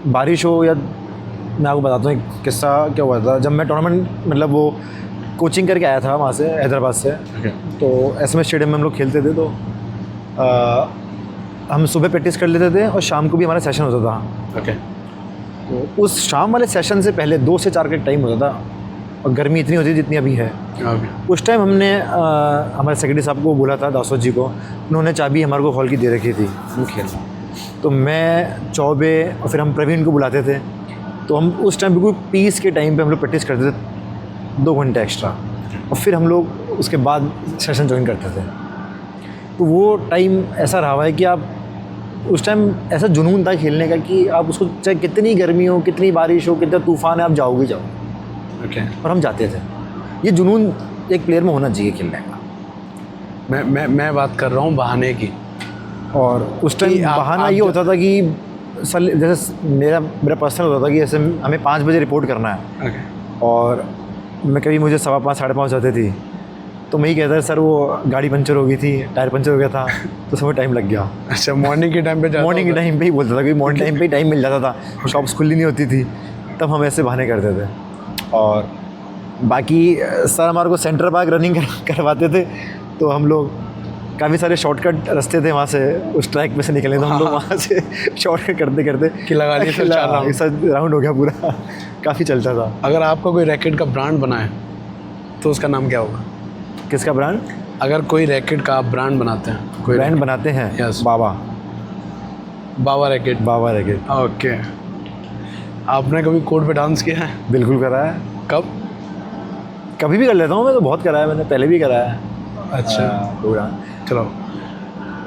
बारिश हो, या मैं आपको बताता हूँ एक किस्सा क्या हुआ था। जब मैं टूर्नामेंट, मतलब वो कोचिंग करके आया था वहाँ से, हैदराबाद से। तो एसएमएस स्टेडियम में हम लोग खेलते थे। तो हम सुबह प्रैक्टिस कर लेते थे और शाम को भी हमारा सेशन होता था। ओके, तो उस शाम वाले सेशन से पहले 2 से 4 का टाइम होता था, और गर्मी इतनी होती थी जितनी अभी है। ओके, उस टाइम हमने हमारे सेक्रेटरी साहब को बोला था, दासोद जी को, उन्होंने चाबी हमारे को हॉल की दे रखी थी, हम खेल। तो मैं, चौबे और फिर हम प्रवीण को बुलाते थे। तो हम उस टाइम बिल्कुल पीस के टाइम पे हम लोग प्रैक्टिस करते थे 2 घंटे एक्स्ट्रा, और फिर हम लोग उसके बाद सेशन ज्वाइन करते थे। तो वो टाइम ऐसा रहा हुआ है कि आप उस टाइम ऐसा जुनून था खेलने का कि आप उसको, चाहे कितनी गर्मी हो, कितनी बारिश हो, कितना तूफ़ान है, आप जाओगे जाओ। ओके, और हम जाते थे। ये जुनून एक प्लेयर में होना चाहिए खेलने का। मैं बात कर रहा हूँ बहाने की। और उस टाइम बहाना ये होता था कि सर, जैसे मेरा पर्सनल होता था कि जैसे हमें 5 बजे रिपोर्ट करना है। ओके, और मैं कभी, मुझे 5:15 साढ़े 5 जाते थी, तो मैं ही कहता था सर वो गाड़ी पंचर हो गई थी, टायर पंचर हो गया था, तो समय टाइम लग गया। अच्छा, मॉर्निंग के टाइम पे मॉर्निंग के टाइम पे ही बोलता था, क्योंकि मॉर्निंग टाइम पे ही टाइम मिल जाता था, शॉप्स खुली नहीं होती थी, तब हम ऐसे बहाने करते थे। और बाकी सर हमारे को सेंटर पार्क रनिंग करवाते थे, तो हम लोग काफ़ी सारे शॉर्टकट रास्ते थे वहाँ से, उस ट्रैक में से निकले, तो हम लोग वहाँ से शॉर्टकट करते करते कि लगा लिए सर 4 राउंड। ऐसा राउंड हो गया पूरा, काफ़ी चलता था। अगर आपका कोई रैकेट का ब्रांड बनाए तो उसका नाम क्या होगा? किसका ब्रांड? अगर कोई रैकेट का आप ब्रांड बनाते हैं, कोई ब्रांड बनाते हैं? Yes। बाबा बाबा रैकेट। रैकेट। ओके, आपने कभी कोर्ट पे डांस किया है? बिल्कुल करा है, कब? कभी भी कर लेता हूँ मैं, तो बहुत करा है मैंने, पहले भी करा है। अच्छा, प्रोग्राम। चलो,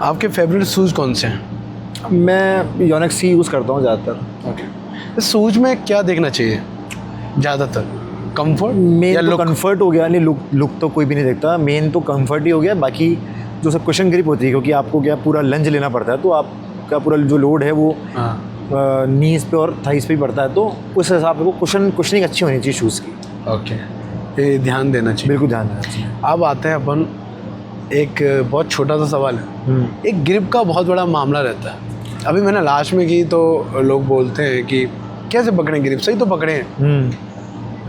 आपके फेवरेट शूज़ कौन से हैं? मैं योनेक्स ही यूज़ करता हूँ ज़्यादातर। ओके, इस शूज़ में क्या देखना चाहिए ज़्यादातर? कंफर्ट मेन या तो लुक? कंफर्ट हो गया, नहीं लुक तो कोई भी नहीं देखता, मेन तो कंफर्ट ही हो गया। बाकी जो सब कुशन ग्रिप होती है, क्योंकि आपको क्या पूरा लंज लेना पड़ता है, तो आपका पूरा जो लोड है वो हाँ, नीज पे और थाइस पे ही पड़ता है, तो उस हिसाब से वो कुशनिंग अच्छी होनी चाहिए शूज़ की। ओके, ये ध्यान देना चाहिए। बिल्कुल ध्यान देना चाहिए। अब आते हैं अपन, एक बहुत छोटा सा सवाल है। एक ग्रिप का बहुत बड़ा मामला रहता है। अभी मैंने लास्ट में की तो लोग बोलते हैं कि कैसे पकड़ें ग्रिप, सही तो पकड़े हैं।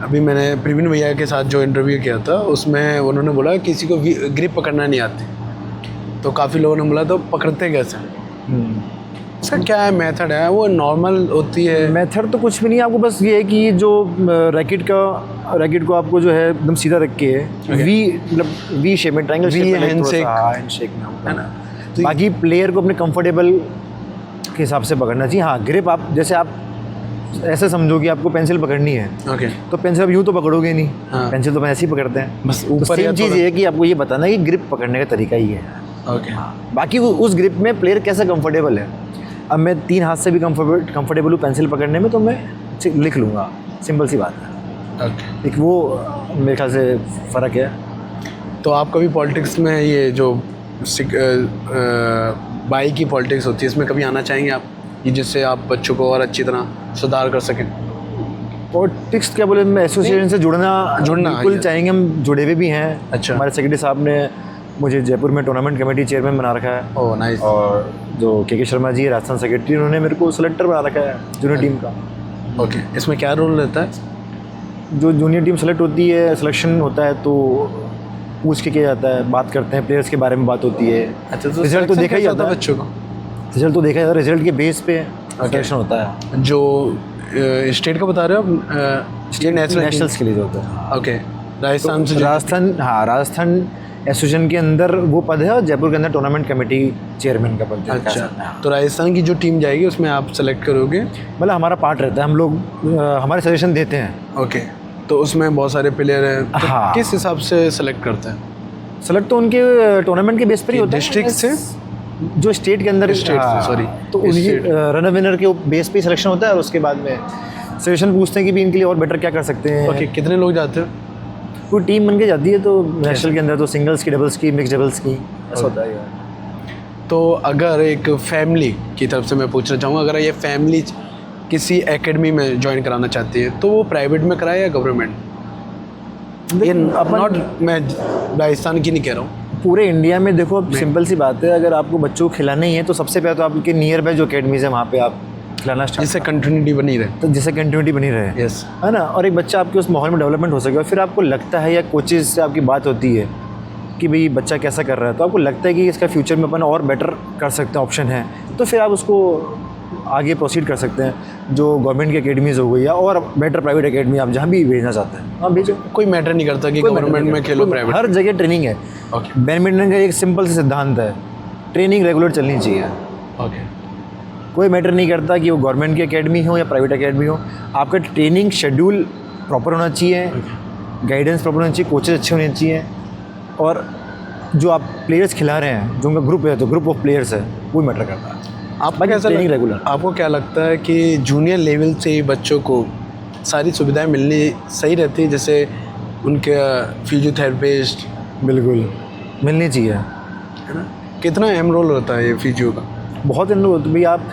अभी मैंने प्रवीण भैया के साथ जो इंटरव्यू किया था उसमें उन्होंने बोला किसी को ग्रिप पकड़ना नहीं आती, तो काफ़ी लोगों ने बोला तो पकड़ते कैसे? इसका क्या है मेथड है? वो नॉर्मल होती है? मेथड तो कुछ भी नहीं है, आपको बस ये है कि जो रैकेट को आपको जो है एकदम सीधा रख के वी मतलब वी शेप में, ट्रायंगल शेप में, हैंडशेक में होता है ना। तो बाकी प्लेयर को अपने कंफर्टेबल के हिसाब से पकड़ना चाहिए। हाँ, ग्रिप आप जैसे आप ऐसे समझो कि आपको पेंसिल पकड़नी है, ओके, तो पेंसिल आप यूँ तो पकड़ोगे नहीं। हाँ। पेंसिल तो हम ऐसे ही पकड़ते हैं, बस तो ऊपर। सेम चीज़ ये है कि आपको ये बताना है कि ग्रिप पकड़ने का तरीका ही है। ओके, बाकी उस ग्रिप में प्लेयर कैसा कंफर्टेबल है। अब मैं 3 हाथ से भी कंफर्टेबल हूँ पेंसिल पकड़ने में, तो मैं लिख लूँगा, सिंपल सी बात है। ओके, एक वो मेरे ख्याल से फ़र्क है। तो आप कभी पॉलिटिक्स में, ये जो बाई की पॉलिटिक्स होती है, इसमें कभी आना चाहेंगे आप, कि जिससे आप बच्चों को और अच्छी तरह सुधार कर सकें? पॉलिटिक्स क्या बोले, मैं एसोसिएशन से जुड़ना बिल्कुल ये। चाहेंगे, हम जुड़े हुए भी हैं। अच्छा। हमारे सेक्रेटरी साहब ने मुझे जयपुर में टूर्नामेंट कमेटी चेयरमैन बना रखा है। Oh nice. और जो के शर्मा जी राजस्थान सेक्रेटरी, उन्होंने मेरे को सेलेक्टर बना रखा है जूनियर टीम का। ओके, इसमें क्या रोल रहता है? जो जूनियर टीम सेलेक्ट होती है, सिलेक्शन होता है, तो पूछ के किया जाता है, बात करते हैं, प्लेयर्स के बारे में बात होती है। अच्छा, तो रिजल्ट तो देखा ही जाता है बच्चों को? रिजल्ट तो देखा जाता है, रिजल्ट के बेस पे सिलेक्शन होता है। जो स्टेट का बता रहे हो आप? नेशनल्स के लिए जो होता है। ओके, राजस्थान से? राजस्थान एसोसिएशन के अंदर वो पद है, और जयपुर के अंदर टूर्नामेंट कमेटी चेयरमैन का पद है। अच्छा, तो राजस्थान की जो टीम जाएगी उसमें आप सेलेक्ट करोगे? मतलब हमारा पार्ट रहता है, हम लोग हमारे सजेशन देते हैं। ओके, तो उसमें बहुत सारे प्लेयर हैं, तो हाँ। किस हिसाब से सेलेक्ट करते हैं? सेलेक्ट तो उनके टूर्नामेंट के बेस पर ही होता है। डिस्ट्रिक्ट से? जो स्टेट के अंदर, स्टेट से, सॉरी, तो उन्हीं रनर विनर के बेस पे सिलेक्शन होता है, और उसके बाद में सजेशन पूछते हैं कि भी इनके लिए और बेटर क्या कर सकते हैं। ओके, कितने लोग जाते हैं? कोई टीम बन के जाती है, तो नेशनल के अंदर तो सिंगल्स की, डबल्स की, मिक्स डबल्स की, ऐसा होता है यार। तो अगर एक फैमिली की तरफ से मैं पूछना चाहूँगा, अगर ये फैमिली किसी एकेडमी में ज्वाइन कराना चाहती है, तो वो प्राइवेट में कराए या गवर्नमेंट? ये नॉट, मैं राजस्थान की नहीं कह रहा हूँ, पूरे इंडिया में देखो, अब सिंपल सी बात है, अगर आपको बच्चों को खिलाना ही है, तो सबसे पहले तो आपके नियर बाय जो अकेडमीज़ है वहाँ पे आप खिलाना स्टार्ट, जिससे कंटिन्यूटी बनी रहे। तो जिससे कंटिन्यूटी बनी रहे, यस, है ना। और एक बच्चा आपके उस माहौल में डेवलपमेंट हो सके, और फिर आपको लगता है, या कोचेज़ से आपकी बात होती है कि भाई बच्चा कैसा कर रहा है, तो आपको लगता है कि इसका फ्यूचर में अपन और बेटर कर सकते हैं, ऑप्शन है, तो फिर आप उसको आगे प्रोसीड कर सकते हैं। जो गवर्नमेंट की अकेडमीज़ हो गई, या और बेटर प्राइवेट अकेडमी, आप जहाँ भी भेजना चाहते हैं आप भेजो, कोई मैटर नहीं करता कि गवर्नमेंट में खेलो, प्राइवेट, हर जगह ट्रेनिंग है। ओके, बैडमिंटन का एक सिंपल सा सिद्धांत है, ट्रेनिंग रेगुलर चलनी चाहिए। ओके, कोई मैटर नहीं करता कि वो गवर्नमेंट की एकेडमी हो या प्राइवेट एकेडमी हो, आपका ट्रेनिंग शेड्यूल प्रॉपर होना चाहिए, गाइडेंस प्रॉपर होना चाहिए, कोचेज अच्छे होने चाहिए, और जो आप प्लेयर्स खिला रहे हैं, जो उनका ग्रुप है, तो ग्रुप ऑफ प्लेयर्स है, वो मैटर करता है। आपको कैसा ट्रेनिंग रेगुलर। आपको क्या लगता है कि जूनियर लेवल से ही बच्चों को सारी सुविधाएं मिलनी सही रहती है, जैसे उनके फिजियोथेरेपिस्ट? बिल्कुल मिलनी चाहिए, है ना। कितना अहम रोल रहता है ये फिजियो का? बहुत इन लोग, भाई आप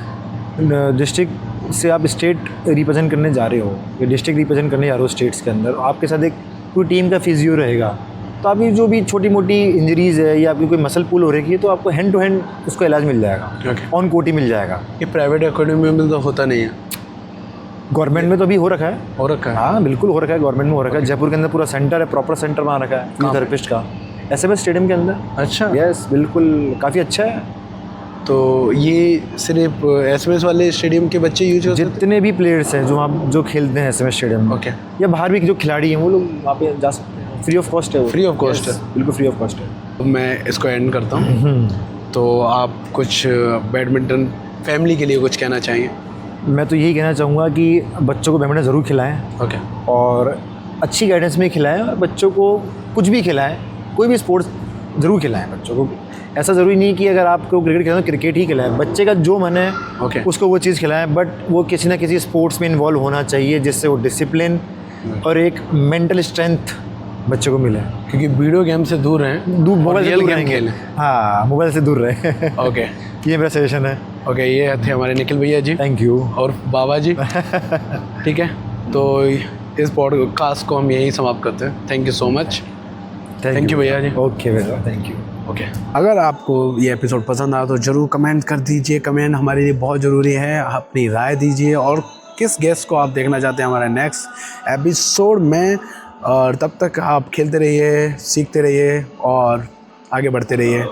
डिस्ट्रिक्ट से आप स्टेट रिप्रेजेंट करने जा रहे हो, या डिस्ट्रिक्ट रिप्रेजेंट करने जा रहे हो स्टेट्स के अंदर, आपके साथ एक पूरी टीम का फिजियो रहेगा, तो आपकी जो भी छोटी मोटी इंजरीज़ है, या आपकी कोई मसल पुल हो रही है, तो आपको हैंड टू हैंड उसका इलाज मिल जाएगा, ऑन कोर्ट ही मिल जाएगा। ये प्राइवेट एकेडमी में तो होता नहीं है, गवर्नमेंट में तो अभी हो रखा है। हो रखा है? हाँ बिल्कुल हो रखा है, गवर्नमेंट में हो रखा है। जयपुर के अंदर पूरा सेंटर है, प्रॉपर सेंटर बना रखा है फिजियोथेरेपिस्ट का, SMS स्टेडियम के अंदर। अच्छा, यस बिल्कुल, काफ़ी अच्छा है। तो ये सिर्फ SMS वाले स्टेडियम के बच्चे यूज कर सकते जितने भी प्लेयर्स हैं जो खेलते हैं SMS स्टेडियम में, ओके, या बाहर भी जो खिलाड़ी हैं, वो लोग वहाँ पे जा सकते हैं, फ्री ऑफ कॉस्ट है वो। फ्री ऑफ कॉस्ट है? बिल्कुल फ्री ऑफ कॉस्ट है। तो मैं इसको एंड करता हूँ। तो आप कुछ बैडमिंटन फैमिली के लिए कुछ कहना चाहेंगे? मैं तो यही कहना चाहूँगा कि बच्चों को बैडमिंटन ज़रूर खिलाएं ओके और अच्छी गाइडेंस में खिलाएं और बच्चों को कुछ भी खिलाएं, कोई भी स्पोर्ट्स ज़रूर खिलाएं बच्चों को। ऐसा ज़रूरी नहीं कि अगर आपको क्रिकेट खिलाना तो क्रिकेट ही खिलाएं, बच्चे का जो मन है ओके उसको वो चीज़ खिलाएं, बट वो किसी ना किसी स्पोर्ट्स में इन्वॉल्व होना चाहिए जिससे वो डिसिप्लिन और एक मेंटल स्ट्रेंथ बच्चों को मिले। क्योंकि वीडियो गेम से दूर रहें, मोबाइल से रियल दूर गेम रहेंगे। खेलें। हाँ, मोबाइल से दूर रहे। ओके ये मेरा सजेशन है। ओके, ये थे हमारे निखिल भैया जी थैंक यू। और बाबा जी। ठीक है, तो इस पॉडकास्ट को हम यहीं समाप्त करते हैं। Thank you so much. Thank you भैया जी। ओके भैया, थैंक यू। ओके, अगर आपको ये एपिसोड पसंद आया तो ज़रूर कमेंट कर दीजिए। कमेंट हमारे लिए बहुत ज़रूरी है। अपनी राय दीजिए और किस गेस्ट को आप देखना चाहते हैं हमारे नेक्स्ट एपिसोड में। और तब तक आप खेलते रहिए, सीखते रहिए और आगे बढ़ते रहिए।